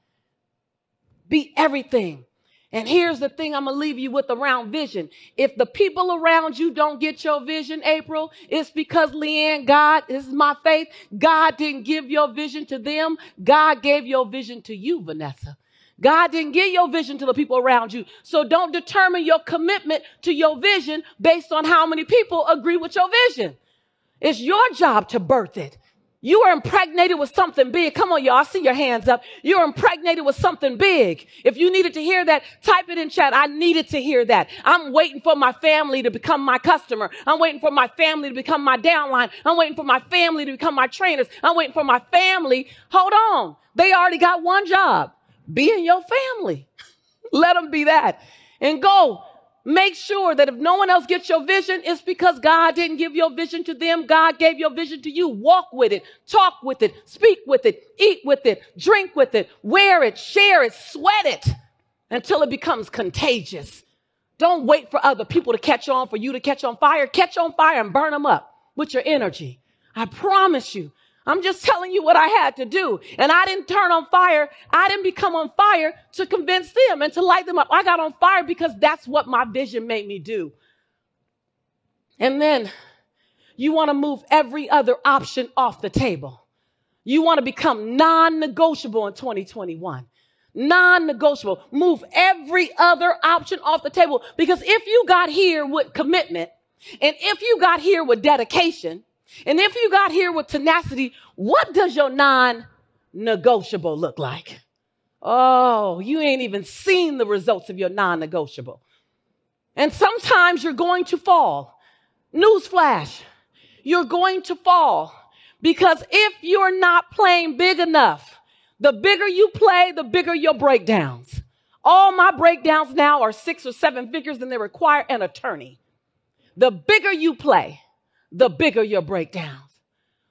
Be everything. And here's the thing I'm going to leave you with around vision. If the people around you don't get your vision, April, it's because Leanne, God, this is my faith, God didn't give your vision to them. God gave your vision to you, Vanessa. God didn't give your vision to the people around you. So don't determine your commitment to your vision based on how many people agree with your vision. It's your job to birth it. You are impregnated with something big. Come on, y'all. I see your hands up. You're impregnated with something big. If you needed to hear that, type it in chat. I needed to hear that. I'm waiting for my family to become my customer. I'm waiting for my family to become my downline. I'm waiting for my family to become my trainers. I'm waiting for my family. Hold on. They already got one job. Be in your family. Let them be that. And go. Make sure that if no one else gets your vision, it's because God didn't give your vision to them. God gave your vision to you. Walk with it, talk with it, speak with it, eat with it, drink with it, wear it, share it, sweat it until it becomes contagious. Don't wait for other people to catch on, for you to catch on fire. Catch on fire and burn them up with your energy. I promise you. I'm just telling you what I had to do. And I didn't turn on fire. I didn't become on fire to convince them and to light them up. I got on fire because that's what my vision made me do. And then you want to move every other option off the table. You want to become non-negotiable in 2021. Non-negotiable. Move every other option off the table. Because if you got here with commitment, and if you got here with dedication, and if you got here with tenacity, what does your non-negotiable look like? Oh, you ain't even seen the results of your non-negotiable. And sometimes you're going to fall. Newsflash, you're going to fall. Because if you're not playing big enough, the bigger you play, the bigger your breakdowns. All my breakdowns now are 6 or 7 figures and they require an attorney. The bigger you play, the bigger your breakdowns.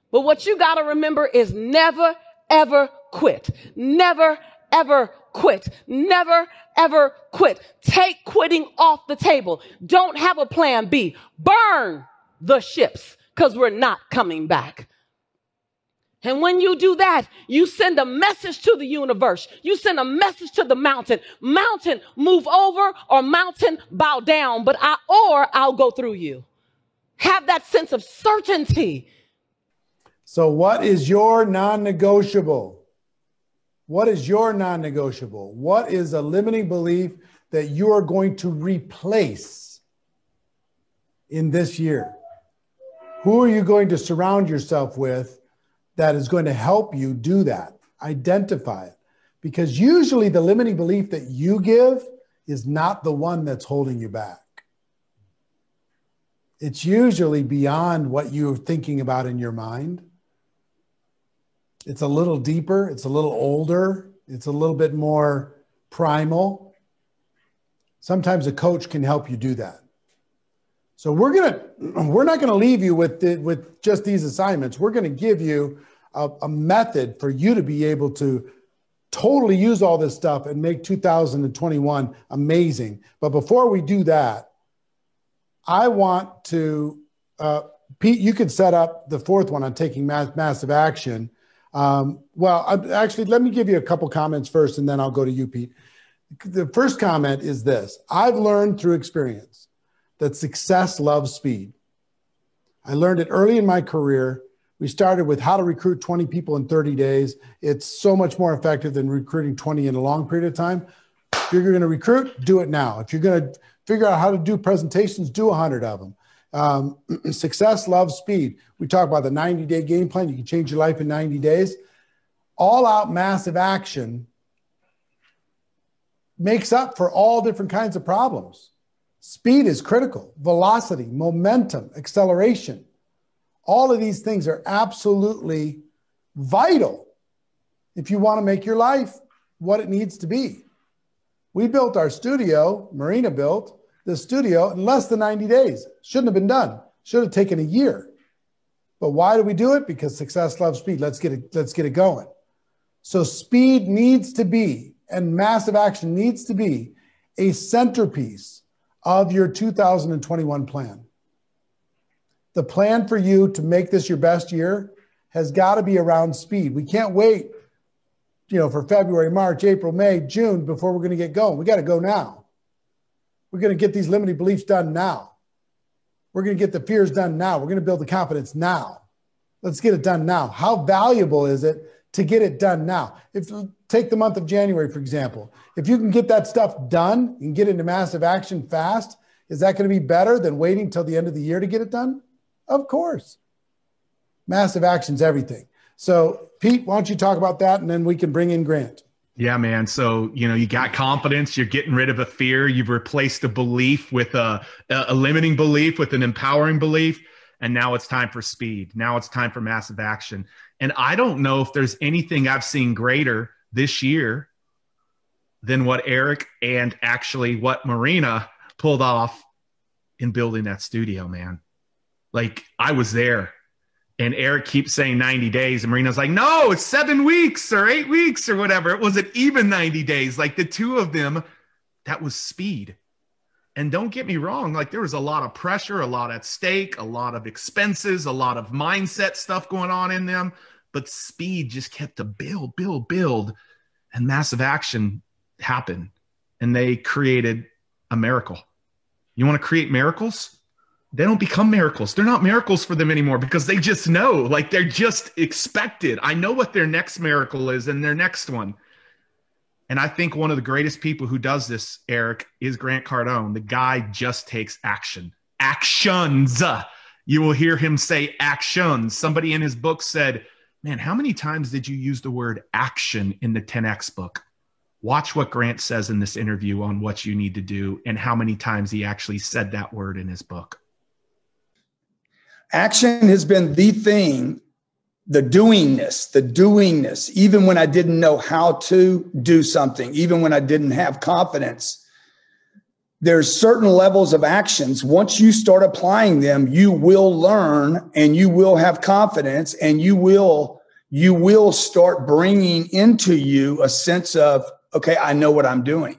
But what you got to remember is never, ever quit. Never, ever quit. Never, ever quit. Take quitting off the table. Don't have a plan B. Burn the ships because we're not coming back. And when you do that, you send a message to the universe. You send a message to the mountain. Mountain, move over, or mountain, bow down, but I'll go through you. Have that sense of certainty. So what is your non-negotiable? What is your non-negotiable? What is a limiting belief that you are going to replace in this year? Who are you going to surround yourself with that is going to help you do that? Identify it. Because usually the limiting belief that you give is not the one that's holding you back. It's usually beyond what you're thinking about in your mind. It's a little deeper. It's a little older. It's a little bit more primal. Sometimes a coach can help you do that. So we're not going to leave you with just these assignments. We're going to give you a method for you to be able to totally use all this stuff and make 2021 amazing. But before we do that, I want to, Pete, you could set up the fourth one on taking massive action. Actually, let me give you a couple comments first, and then I'll go to you, Pete. The first comment is this: I've learned through experience that success loves speed. I learned it early in my career. We started with how to recruit 20 people in 30 days. It's so much more effective than recruiting 20 in a long period of time. If you're going to recruit, do it now. If you're going to figure out how to do presentations, do 100 of them. Success loves speed. We talk about the 90-day game plan. You can change your life in 90 days. All out massive action makes up for all different kinds of problems. Speed is critical. Velocity, momentum, acceleration. All of these things are absolutely vital if you want to make your life what it needs to be. We built our studio, Marina built the studio in less than 90 days. Shouldn't have been done. Should have taken a year. But why do we do it? Because success loves speed. Let's get it going. So speed needs to be, and massive action needs to be, a centerpiece of your 2021 plan. The plan for you to make this your best year has got to be around speed. We can't wait, for February, March, April, May, June before we're going to get going. We got to go now. We're going to get these limiting beliefs done now. We're going to get the fears done now. We're going to build the confidence now. Let's get it done now. How valuable is it to get it done now? If you take the month of January, for example, if you can get that stuff done and get into massive action fast, is that going to be better than waiting till the end of the year to get it done? Of course. Massive action's everything. So Pete, why don't you talk about that, and then we can bring in Grant. Yeah, man. So, you got confidence, you're getting rid of a fear. You've replaced a belief with a limiting belief with an empowering belief. And now it's time for speed. Now it's time for massive action. And I don't know if there's anything I've seen greater this year than what Eric and actually what Marina pulled off in building that studio, man. Like, I was there, and Eric keeps saying 90 days, and Marina's like, no, it's 7 weeks or 8 weeks or whatever. It wasn't even 90 days. Like, the two of them, that was speed. And don't get me wrong, like, there was a lot of pressure, a lot at stake, a lot of expenses, a lot of mindset stuff going on in them, but speed just kept to build, and massive action happened, and they created a miracle. You want to create miracles? They don't become miracles. They're not miracles for them anymore because they just know, like, they're just expected. I know what their next miracle is and their next one. And I think one of the greatest people who does this, Eric, is Grant Cardone. The guy just takes action. Actions. You will hear him say actions. Somebody in his book said, man, how many times did you use the word action in the 10X book? Watch what Grant says in this interview on what you need to do and how many times he actually said that word in his book. Action has been the thing, the doingness, even when I didn't know how to do something, even when I didn't have confidence. There's certain levels of actions. Once you start applying them, you will learn and you will have confidence, and you will start bringing into you a sense of okay, I know what I'm doing.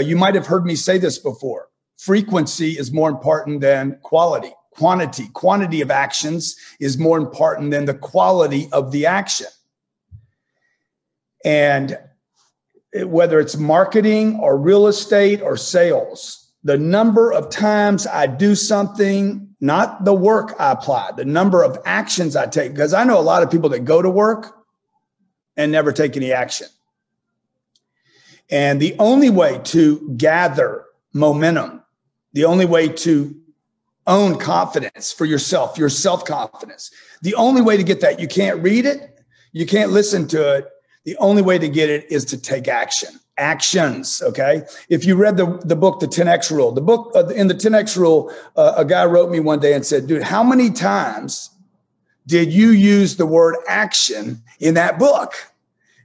You might have heard me say this before. Frequency is more important than quality. Quantity of actions is more important than the quality of the action. And whether it's marketing or real estate or sales, the number of times I do something, not the work I apply, the number of actions I take, because I know a lot of people that go to work and never take any action. And the only way to gather momentum, the only way to own confidence for yourself, your self-confidence, the only way to get that, you can't read it, you can't listen to it. The only way to get it is to take action. Actions, okay? If you read the book, The 10X Rule, the book in the 10X Rule, a guy wrote me one day and said, dude, how many times did you use the word action in that book?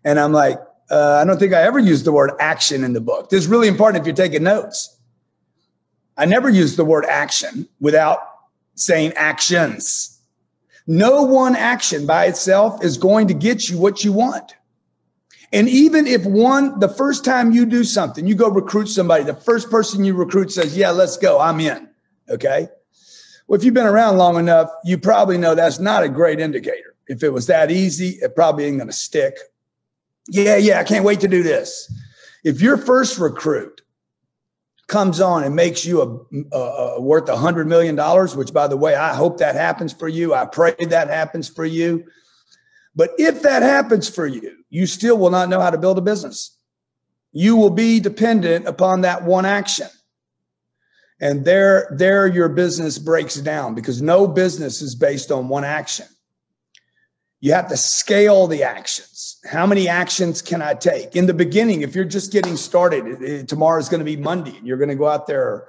And I'm like, I don't think I ever used the word action in the book. This is really important if you're taking notes. I never used the word action without saying actions. No one action by itself is going to get you what you want. And even if the first time you do something, you go recruit somebody, the first person you recruit says, yeah, let's go, I'm in. Okay. Well, if you've been around long enough, you probably know that's not a great indicator. If it was that easy, it probably ain't going to stick. Yeah, I can't wait to do this. If your first recruit comes on and makes you worth $100 million, which, by the way, I hope that happens for you. I pray that happens for you. But if that happens for you, you still will not know how to build a business. You will be dependent upon that one action. And there your business breaks down, because no business is based on one action. You have to scale the actions. How many actions can I take? In the beginning, if you're just getting started, tomorrow is going to be Monday, and you're going to go out there,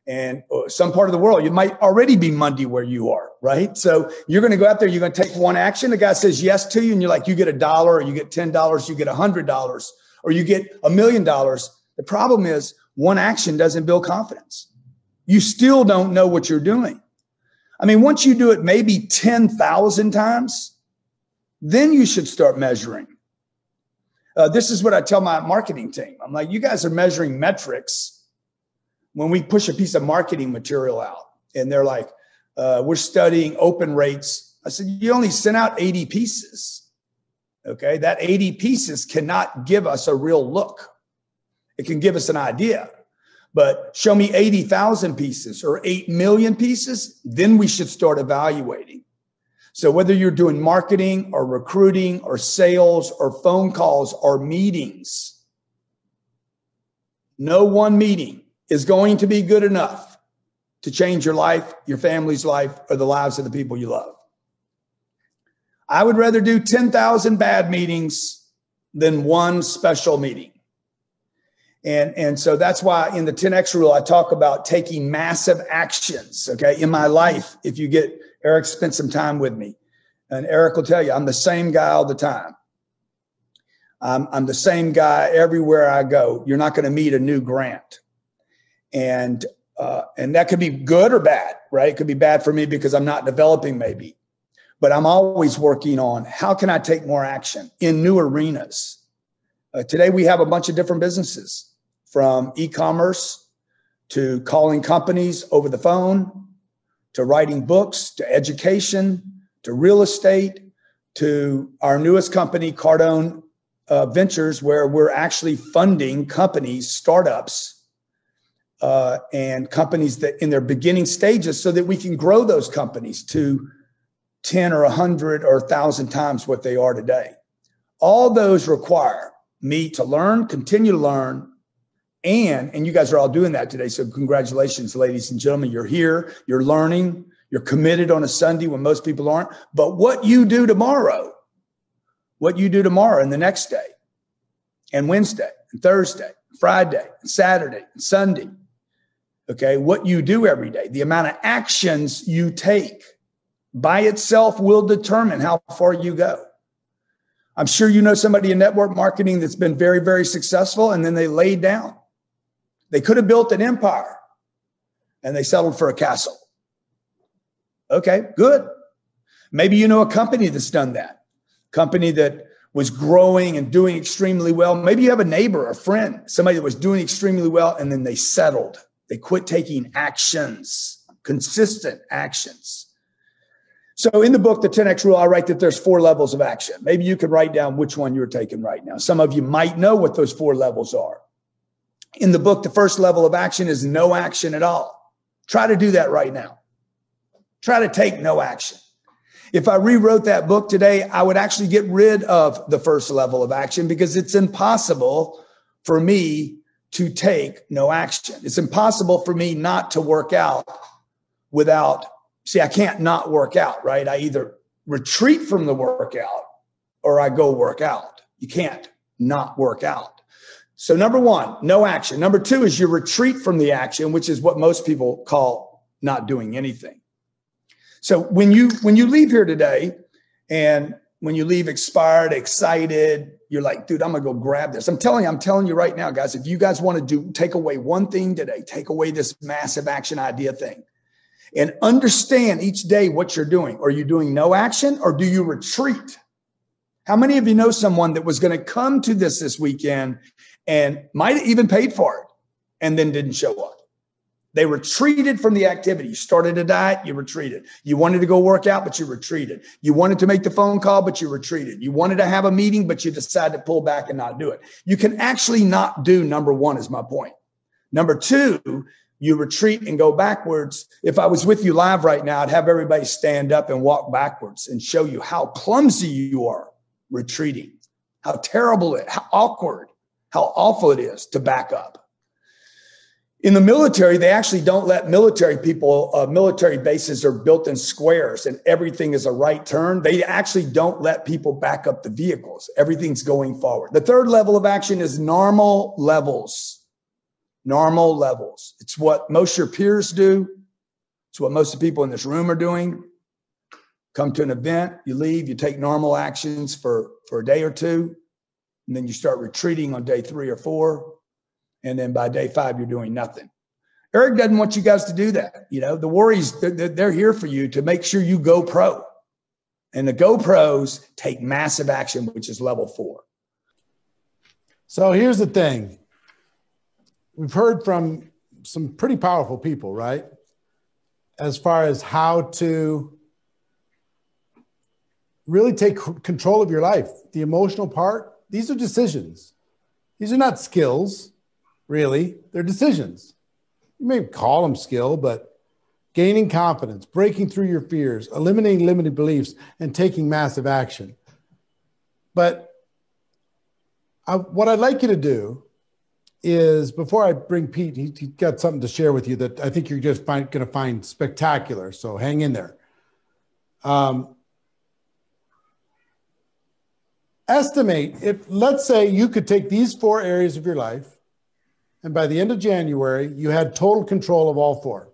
and some part of the world, you might already be Monday where you are, right? So you're going to go out there, you're going to take one action. The guy says yes to you, and you're like, you get $1, or you get $10, you get $100, or you get $1 million. The problem is one action doesn't build confidence. You still don't know what you're doing. I mean, once you do it maybe 10,000 times, then you should start measuring. This is what I tell my marketing team. I'm like, you guys are measuring metrics when we push a piece of marketing material out. And they're like, we're studying open rates. I said, you only sent out 80 pieces. Okay, that 80 pieces cannot give us a real look. It can give us an idea. But show me 80,000 pieces or 8 million pieces, then we should start evaluating. So whether you're doing marketing or recruiting or sales or phone calls or meetings, no one meeting is going to be good enough to change your life, your family's life, or the lives of the people you love. I would rather do 10,000 bad meetings than one special meeting. And so that's why in the 10X rule, I talk about taking massive actions. Okay. In my life, if you get, Eric spent some time with me, and Eric will tell you, I'm the same guy all the time. I'm the same guy everywhere I go. You're not going to meet a new Grant. And that could be good or bad, right? It could be bad for me because I'm not developing maybe, but I'm always working on how can I take more action in new arenas. Today, we have a bunch of different businesses, from e-commerce to calling companies over the phone, to writing books, to education, to real estate, to our newest company, Cardone Ventures, where we're actually funding companies, startups, and companies that in their beginning stages, so that we can grow those companies to 10 or 100 or 1,000 times what they are today. All those require me to learn, continue to learn, and you guys are all doing that today. So congratulations, ladies and gentlemen. You're here, you're learning, you're committed on a Sunday when most people aren't. But what you do tomorrow and the next day, and Wednesday, and Thursday, Friday, and Saturday, and Sunday, okay, what you do every day, the amount of actions you take by itself will determine how far you go. I'm sure you know somebody in network marketing that's been very, very successful, and then they laid down. They could have built an empire, and they settled for a castle. Okay, good. Maybe you know a company that's done that. Company that was growing and doing extremely well. Maybe you have a neighbor, a friend, somebody that was doing extremely well, and then they settled. They quit taking actions, consistent actions. So in the book, The 10X Rule, I write that there's 4 levels of action. Maybe you could write down which one you're taking right now. Some of you might know what those 4 levels are. In the book, the first level of action is no action at all. Try to do that right now. Try to take no action. If I rewrote that book today, I would actually get rid of the first level of action because it's impossible for me to take no action. It's impossible for me not to work out without, I can't not work out, right? I either retreat from the workout or I go work out. You can't not work out. So number 1, no action. Number 2 is you retreat from the action, which is what most people call not doing anything. So when you leave here today and when you leave inspired, excited, you're like, dude, I'm going to go grab this. I'm telling you right now, guys, if you guys want to take away one thing today, take away this massive action idea thing and understand each day what you're doing. Are you doing no action or do you retreat? How many of you know someone that was going to come to this weekend and might have even paid for it and then didn't show up? They retreated from the activity. You started a diet, you retreated. You wanted to go work out, but you retreated. You wanted to make the phone call, but you retreated. You wanted to have a meeting, but you decided to pull back and not do it. You can actually not do number 1 is my point. Number 2, you retreat and go backwards. If I was with you live right now, I'd have everybody stand up and walk backwards and show you how clumsy you are retreating, how terrible it, how awkward, how awful it is to back up. In the military, they actually don't let military people, military bases are built in squares and everything is a right turn. They actually don't let people back up the vehicles. Everything's going forward. The third level of action is normal levels. Normal levels. It's what most of your peers do. It's what most of the people in this room are doing. Come to an event, you leave, you take normal actions for a day or 2, and then you start retreating on day 3 or 4. And then by day 5, you're doing nothing. Eric doesn't want you guys to do that. You know, the worries, they're here for you to make sure you go pro. And the go pros take massive action, which is level 4. So here's the thing. We've heard from some pretty powerful people, right? As far as how to really take control of your life. The emotional part, these are decisions. These are not skills. Really, they're decisions. You may call them skill, but gaining confidence, breaking through your fears, eliminating limited beliefs, and taking massive action. But what I'd like you to do is, before I bring Pete, he's got something to share with you that I think you're just going to find spectacular. So hang in there. Estimate, if let's say you could take these 4 areas of your life, and by the end of January, you had total control of all 4.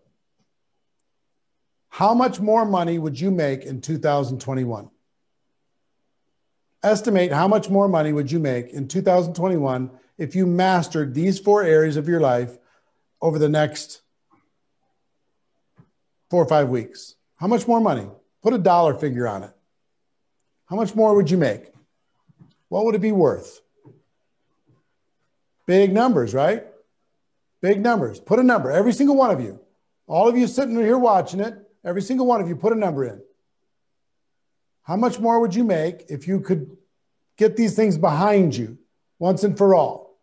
How much more money would you make in 2021? Estimate how much more money would you make in 2021 if you mastered these 4 areas of your life over the next 4 or 5 weeks. How much more money? Put a dollar figure on it. How much more would you make? What would it be worth? Big numbers, right? Big numbers. Put a number, every single one of you. All of you sitting here watching it, every single one of you, put a number in. How much more would you make if you could get these things behind you once and for all?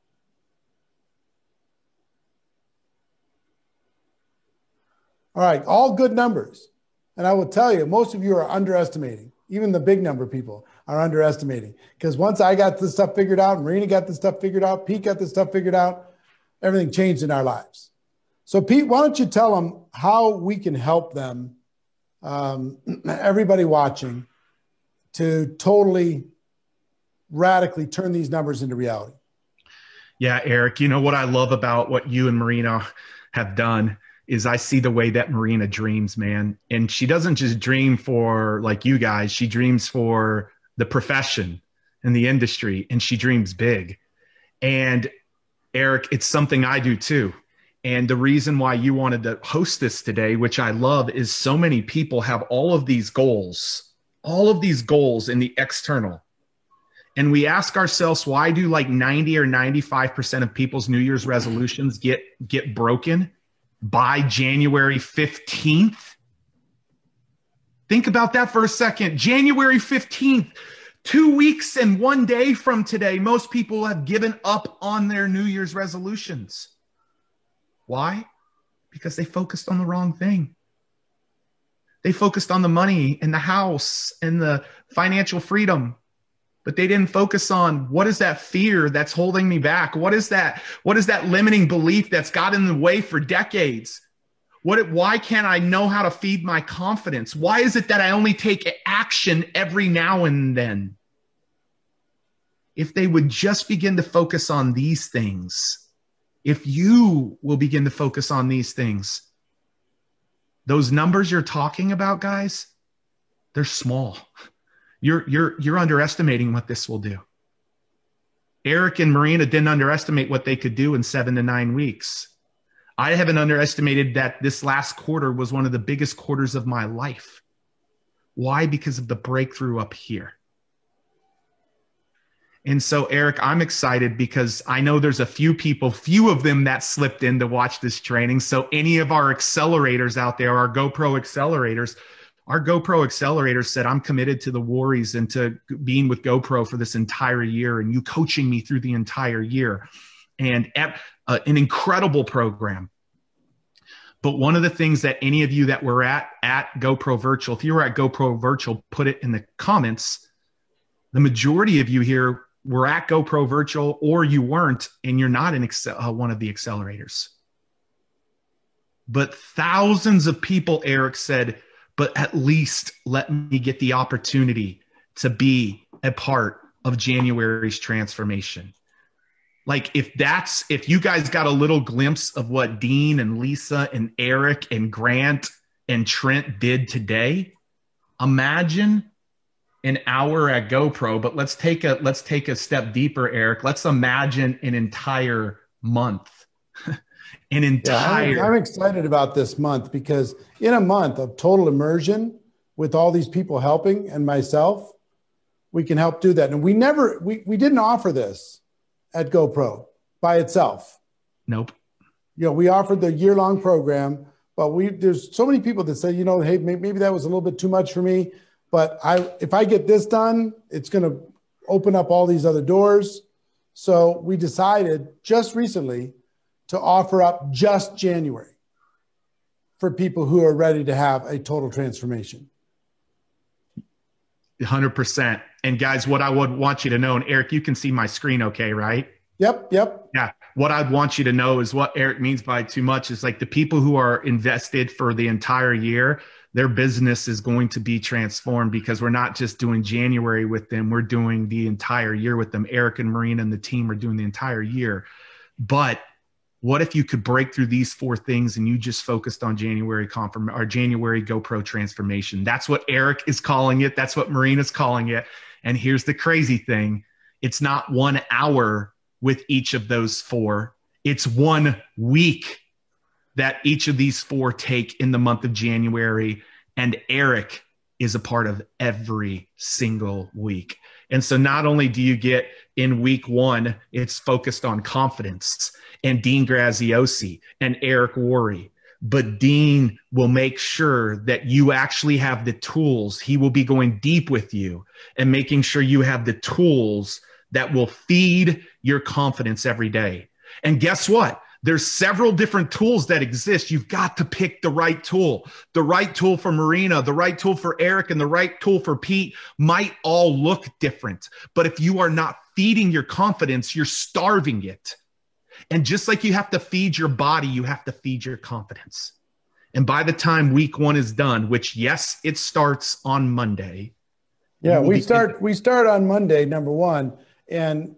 All right, all good numbers. And I will tell you, most of you are underestimating. Even the big number people are underestimating. Because once I got this stuff figured out, Marina got this stuff figured out, Pete got this stuff figured out, everything changed in our lives. So Pete, why don't you tell them how we can help them, everybody watching, to totally radically turn these numbers into reality. Yeah, Eric, you know what I love about what you and Marina have done is I see the way that Marina dreams, man. And she doesn't just dream for like you guys, she dreams for the profession and the industry, and she dreams big. And Eric, it's something I do too. And the reason why you wanted to host this today, which I love, is so many people have all of these goals in the external. and we ask ourselves, why do like 90 or 95% of people's New Year's resolutions get broken by January 15th? Think about that for a second. January 15th, 2 weeks and 1 day from today, most people have given up on their New Year's resolutions. Why? Because they focused on the wrong thing. They focused on the money and the house and the financial freedom, but they didn't focus on what is that fear that's holding me back? What is that limiting belief that's got in the way for decades? Why can't I know how to feed my confidence? Why is it that I only take action every now and then? If they would just begin to focus on these things, if you will begin to focus on these things, those numbers you're talking about, guys, they're small. You're underestimating what this will do. Eric and Marina didn't underestimate what they could do in 7 to 9 weeks. I haven't underestimated that this last quarter was one of the biggest quarters of my life. Why? Because of the breakthrough up here. And so, Eric, I'm excited because I know there's a few of them that slipped in to watch this training. So any of our accelerators out there, our GoPro accelerators said, I'm committed to the Warriors and to being with GoPro for this entire year and you coaching me through the entire year. And an incredible program. But one of the things that any of you that were at GoPro Virtual, if you were at GoPro Virtual, put it in the comments. The majority of you here were at GoPro Virtual or you weren't, and you're not one of the accelerators. But thousands of people, Eric said, but at least let me get the opportunity to be a part of January's transformation. Like if you guys got a little glimpse of what Dean and Lisa and Eric and Grant and Trent did today, imagine an hour at GoPro, but let's take a step deeper, Eric. Let's imagine an entire month. I'm excited about this month because in a month of total immersion with all these people helping and myself, we can help do that. And we didn't offer this at GoPro by itself. Nope. We offered the year-long program, but there's so many people that say, hey, maybe that was a little bit too much for me, but if I get this done, it's going to open up all these other doors. So we decided just recently to offer up just January for people who are ready to have a total transformation. 100%. And guys, what I would want you to know, and Eric, you can see my screen okay, right? Yep. Yeah. What I'd want you to know is what Eric means by too much is like the people who are invested for the entire year, their business is going to be transformed because we're not just doing January with them. We're doing the entire year with them. Eric and Marina and the team are doing the entire year. But what if you could break through these 4 things and you just focused on January GoPro transformation? That's what Eric is calling it. That's what Marina's calling it. And here's the crazy thing. It's not 1 hour with each of those 4. It's 1 week that each of these 4 take in the month of January. And Eric is a part of every single week. And so not only do you get in week 1, it's focused on confidence and Dean Graziosi and Eric Worre, but Dean will make sure that you actually have the tools. He will be going deep with you and making sure you have the tools that will feed your confidence every day. And guess what? There's several different tools that exist. You've got to pick the right tool. The right tool for Marina, the right tool for Eric, and the right tool for Pete might all look different. But if you are not feeding your confidence, you're starving it. And just like you have to feed your body, you have to feed your confidence. And by the time week 1 is done, which yes, it starts on Monday. Yeah, we start on Monday, number 1, and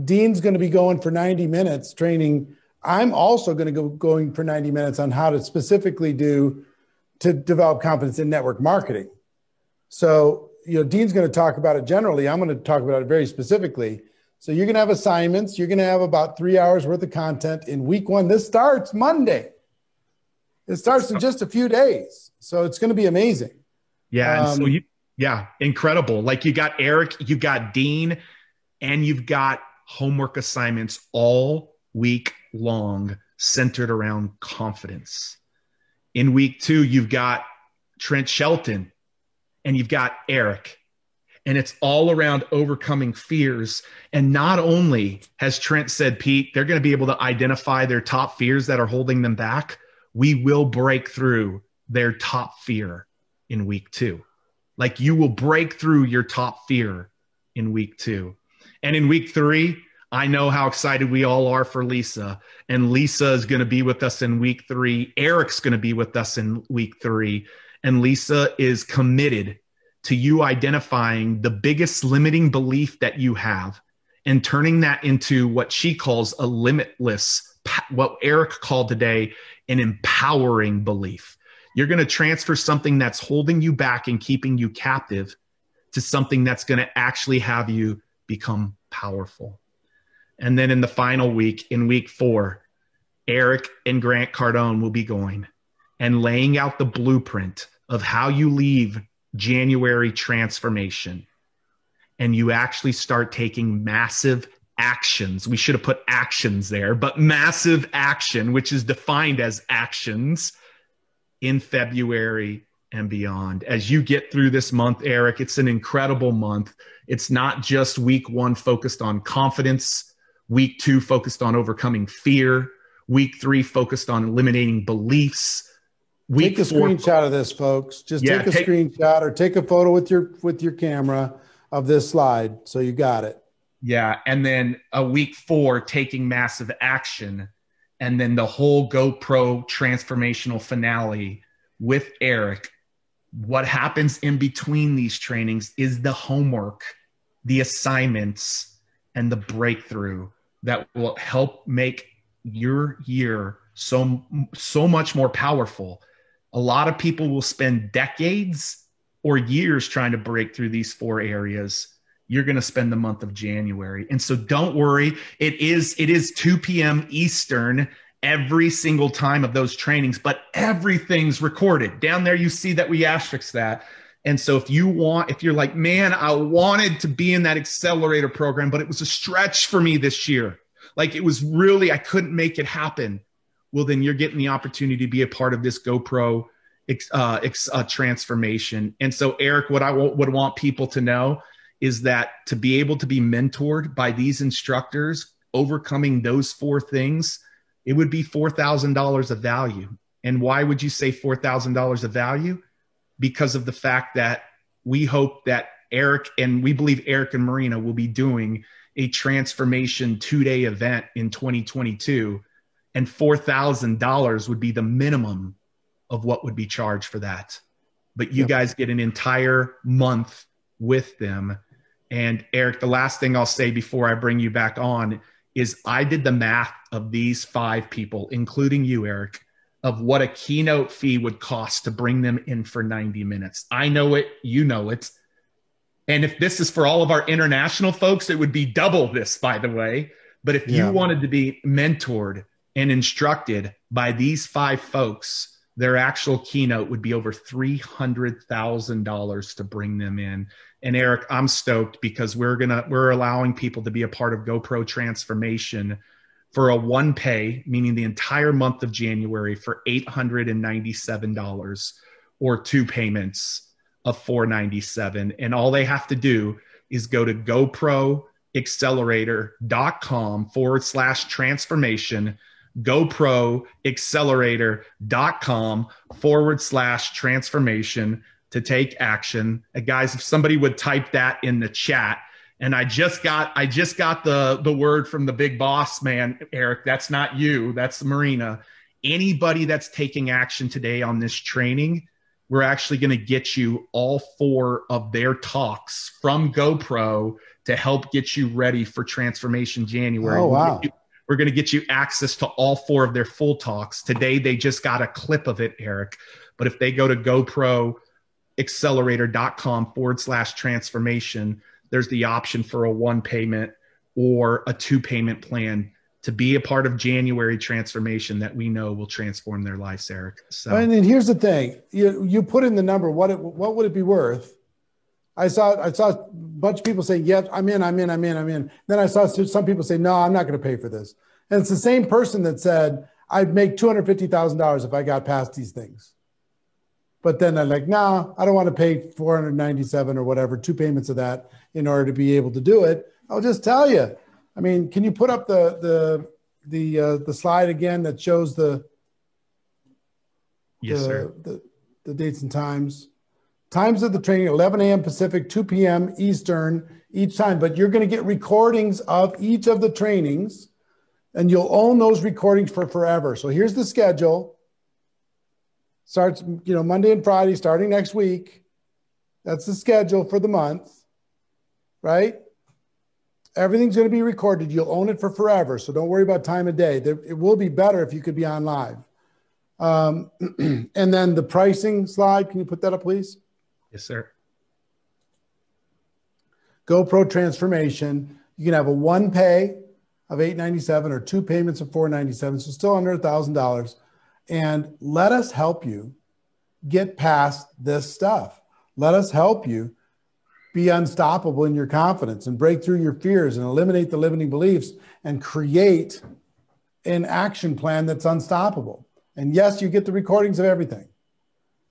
Dean's going to be going for 90 minutes training. I'm also going to going for 90 minutes on how to specifically to develop confidence in network marketing. So, Dean's going to talk about it generally. I'm going to talk about it very specifically. So you're going to have assignments. You're going to have about 3 hours worth of content in week 1. This starts Monday. It starts in just a few days. So it's going to be amazing. Yeah. And so incredible. Like you got Eric, you got Dean, And you've got homework assignments all week long centered around confidence. In week 2, you've got Trent Shelton and you've got Eric. And it's all around overcoming fears. And not only has Trent said, Pete, they're going to be able to identify their top fears that are holding them back. We will break through their top fear in week 2. Like, you will break through your top fear in week 2. And in week 3, I know how excited we all are for Lisa. And Lisa is going to be with us in week 3. Eric's going to be with us in week 3. And Lisa is committed to you identifying the biggest limiting belief that you have and turning that into what she calls a limitless, what Eric called today, an empowering belief. You're going to transfer something that's holding you back and keeping you captive to something that's going to actually have you become powerful. And then in the final week, in week 4, Eric and Grant Cardone will be going and laying out the blueprint of how you leave January transformation and you actually start taking massive actions. We should have put actions there, but massive action, which is defined as actions, in February and beyond. As you get through this month, Eric, it's an incredible month. It's not just week 1 focused on confidence, week 2 focused on overcoming fear, week 3 focused on eliminating beliefs. Take a screenshot of this, folks. Just take a screenshot or take a photo with your camera of this slide, so you got it. Yeah, and then a week 4, taking massive action, and then the whole GoPro transformational finale with Eric. What happens in between these trainings is the homework, the assignments, and the breakthrough that will help make your year so much more powerful. A lot of people will spend decades or years trying to break through these 4 areas. You're going to spend the month of January. And so don't worry. It is 2 p.m. Eastern every single time of those trainings, but everything's recorded. Down there, you see that we asterisk that. And so if you're like, man, I wanted to be in that accelerator program, but it was a stretch for me this year. Like, it was really, I couldn't make it happen. Well, then you're getting the opportunity to be a part of this GoPro transformation. And so, Eric, what I would want people to know is that to be able to be mentored by these instructors, overcoming those 4 things, it would be $4,000 of value. And why would you say $4,000 of value? Because of the fact that we hope that Eric, and we believe Eric and Marina will be doing a transformation 2-day event in 2022. And $4,000 would be the minimum of what would be charged for that. But you guys get an entire month with them. And Eric, the last thing I'll say before I bring you back on is I did the math of these 5 people, including you, Eric, of what a keynote fee would cost to bring them in for 90 minutes. I know it, you know it. And if this is for all of our international folks, it would be double this, by the way. But if you wanted to be mentored and instructed by these 5 folks, their actual keynote would be over $300,000 to bring them in. And Eric, I'm stoked because we're allowing people to be a part of GoPro transformation for a 1 pay, meaning the entire month of January, for $897, or 2 payments of $497. And all they have to do is go to GoProAccelerator.com/transformation, GoProAccelerator.com/transformation to take action. Guys, if somebody would type that in the chat. And I just got the word from the big boss man, Eric. That's not you, that's Marina. Anybody that's taking action today on this training, we're actually going to get you all 4 of their talks from GoPro to help get you ready for Transformation January. Oh, wow. We're going to get you access to all 4 of their full talks. Today, they just got a clip of it, Eric. But if they go to GoProAccelerator.com/transformation, there's the option for a 1 payment or a 2 payment plan to be a part of January transformation that we know will transform their lives, Eric. So, and then here's the thing: you put in the number. What would it be worth I saw a bunch of people say, "Yep, I'm in." Then I saw some people say, "No, I'm not going to pay for this." And it's the same person that said, "I'd make $250,000 if I got past these things." But then I'm like, "No, I don't want to pay $497 or whatever, 2 payments of that in order to be able to do it." I'll just tell you. I mean, can you put up the slide again that shows the dates and times? Times of the training, 11 a.m. Pacific, 2 p.m. Eastern each time. But you're going to get recordings of each of the trainings, and you'll own those recordings for forever. So here's the schedule. Starts, Monday and Friday, starting next week. That's the schedule for the month, right? Everything's going to be recorded. You'll own it for forever. So don't worry about time of day. It will be better if you could be on live. And then the pricing slide, can you put that up, please? Yes, sir. GoPro transformation. You can have a 1 pay of $897 or 2 payments of $497. So still under $1,000. And let us help you get past this stuff. Let us help you be unstoppable in your confidence and break through your fears and eliminate the limiting beliefs and create an action plan that's unstoppable. And yes, you get the recordings of everything.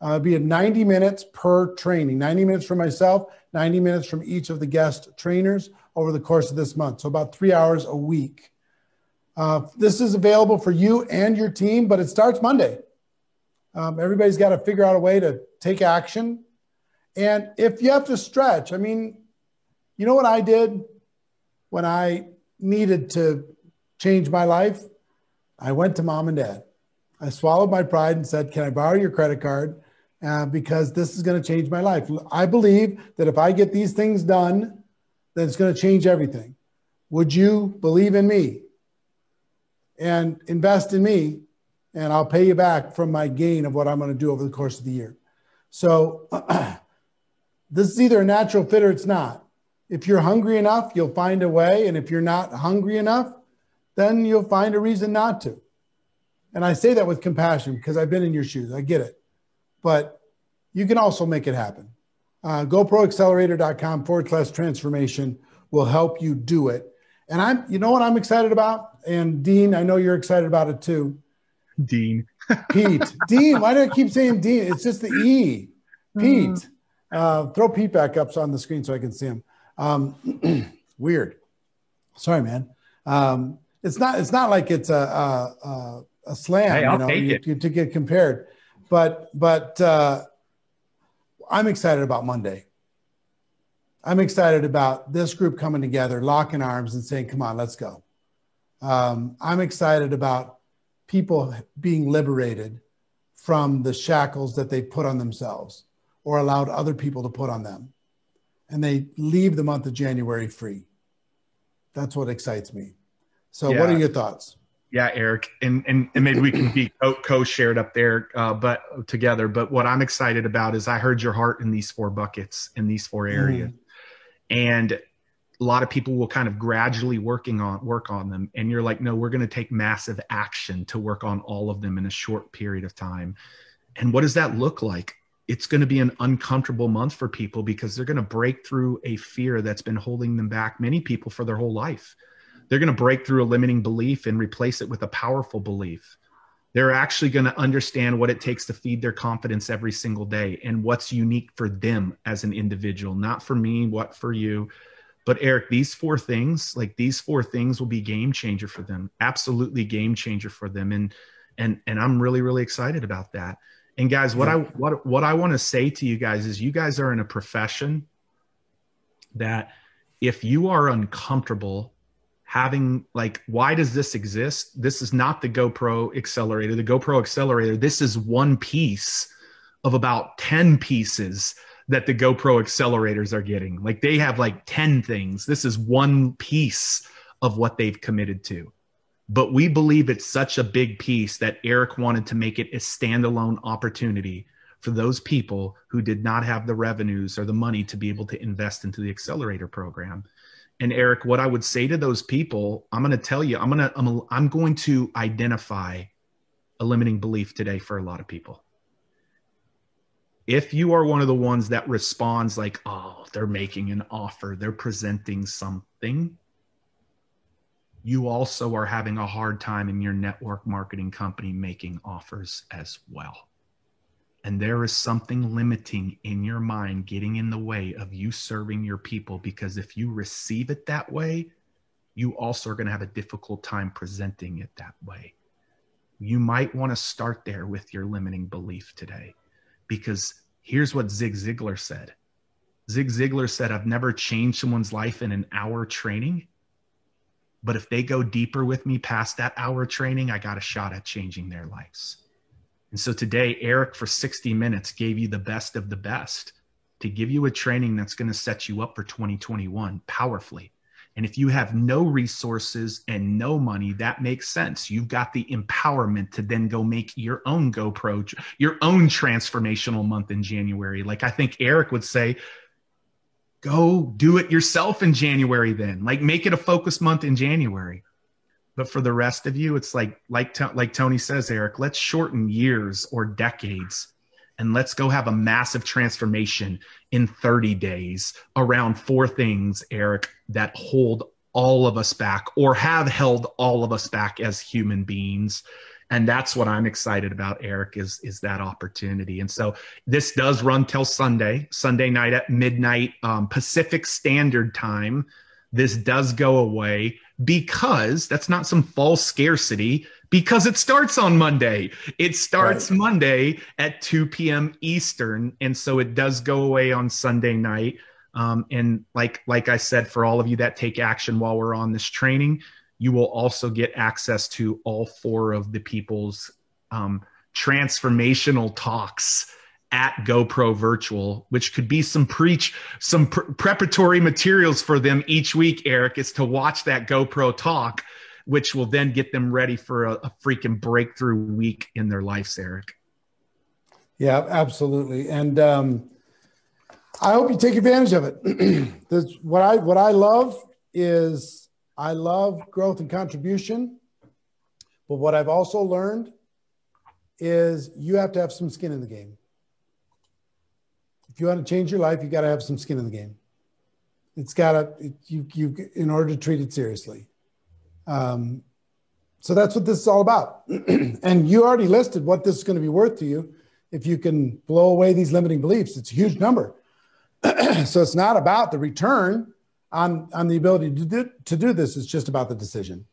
It'll be 90 minutes per training, 90 minutes from myself, 90 minutes from each of the guest trainers over the course of this month. So about 3 hours a week. This is available for you and your team, but it starts Monday. Everybody's got to figure out a way to take action. And if you have to stretch, I mean, you know what I did when I needed to change my life? I went to mom and dad. I swallowed my pride and said, "Can I borrow your credit card? Because this is going to change my life." I believe that if I get these things done, then it's going to change everything. Would you believe in me and invest in me? And I'll pay you back from my gain of what I'm going to do over the course of the year. So this is either a natural fit or it's not. If you're hungry enough, you'll find a way. And if you're not hungry enough, then you'll find a reason not to. And I say that with compassion because I've been in your shoes. I get it. But you can also make it happen. GoProAccelerator.com/transformation will help you do it. And you know what I'm excited about? And Dean, I know you're excited about it too. Dean. Pete. Dean, why do I keep saying Dean? It's just the E. Pete. Throw Pete back up on the screen so I can see him. Weird. Sorry, man. It's not like it's a slam. Hey, I'll take it. To get compared. But I'm excited about Monday. I'm excited about this group coming together, locking arms and saying, "Come on, let's go." I'm excited about people being liberated from the shackles that they put on themselves or allowed other people to put on them. And they leave the month of January free. That's what excites me. So What are your thoughts? Yeah, Eric, and maybe we can be co-shared up there, but together. But what I'm excited about is I heard your heart in these 4 buckets, in these 4 areas. And a lot of people will kind of gradually work on them. And you're like, no, we're going to take massive action to work on all of them in a short period of time. And what does that look like? It's going to be an uncomfortable month for people because they're going to break through a fear that's been holding them back, many people, for their whole life. They're going to break through a limiting belief and replace it with a powerful belief. They're actually going to understand what it takes to feed their confidence every single day and what's unique for them as an individual, not for me, what for you. But Eric, these 4 things will be game changer for them. Absolutely game changer for them. And I'm really, really excited about that. And guys, what I want to say to you guys is you guys are in a profession that if you are uncomfortable having, like, why does this exist? This is not the GoPro Accelerator. The GoPro Accelerator, this is one piece of about 10 pieces that the GoPro accelerators are getting. Like, they have like 10 things. This is one piece of what they've committed to. But we believe it's such a big piece that Eric wanted to make it a standalone opportunity for those people who did not have the revenues or the money to be able to invest into the accelerator program. And Eric, what I would say to those people, I'm going to tell you, I'm going to identify a limiting belief today for a lot of people. if you are one of the ones that responds like, oh, they're making an offer, they're presenting something, you also are having a hard time in your network marketing company making offers as well. And there is something limiting in your mind getting in the way of you serving your people, because if you receive it that way, you also are going to have a difficult time presenting it that way. You might want to start there with your limiting belief today, because here's what Zig Ziglar said. Zig Ziglar said, I've never changed someone's life in an hour training, but if they go deeper with me past that hour training, I got a shot at changing their lives. And so today, Eric, for 60 minutes, gave you the best of the best to give you a training that's going to set you up for 2021 powerfully. And if you have no resources and no money, that makes sense. You've got the empowerment to then go make your own GoPro, your own transformational month in January. Like I think Eric would say, go do it yourself in January then. Like make it a focus month in January. But for the rest of you, it's like Tony says, Eric, let's shorten years or decades and let's go have a massive transformation in 30 days around 4 things, Eric, that hold all of us back or have held all of us back as human beings. And that's what I'm excited about, Eric, is that opportunity. And so this does run till Sunday night at midnight Pacific Standard Time. This does go away because that's not some false scarcity, because it starts on Monday. It starts right. Monday at 2 p.m. Eastern. And so it does go away on Sunday night. And like I said, for all of you that take action while we're on this training, you will also get access to all 4 of the people's transformational talks at GoPro Virtual, which could be some preparatory materials for them each week, Eric, is to watch that GoPro talk, which will then get them ready for a freaking breakthrough week in their lives, Eric. Yeah, absolutely. And I hope you take advantage of it. What I love is I love growth and contribution. But what I've also learned is you have to have some skin in the game. If you want to change your life, you got to have some skin in the game. It's got to, you in order to treat it seriously. So that's what this is all about. And you already listed what this is going to be worth to you. If you can blow away these limiting beliefs, it's a huge number. So it's not about the return on the ability to do this. It's just about the decision.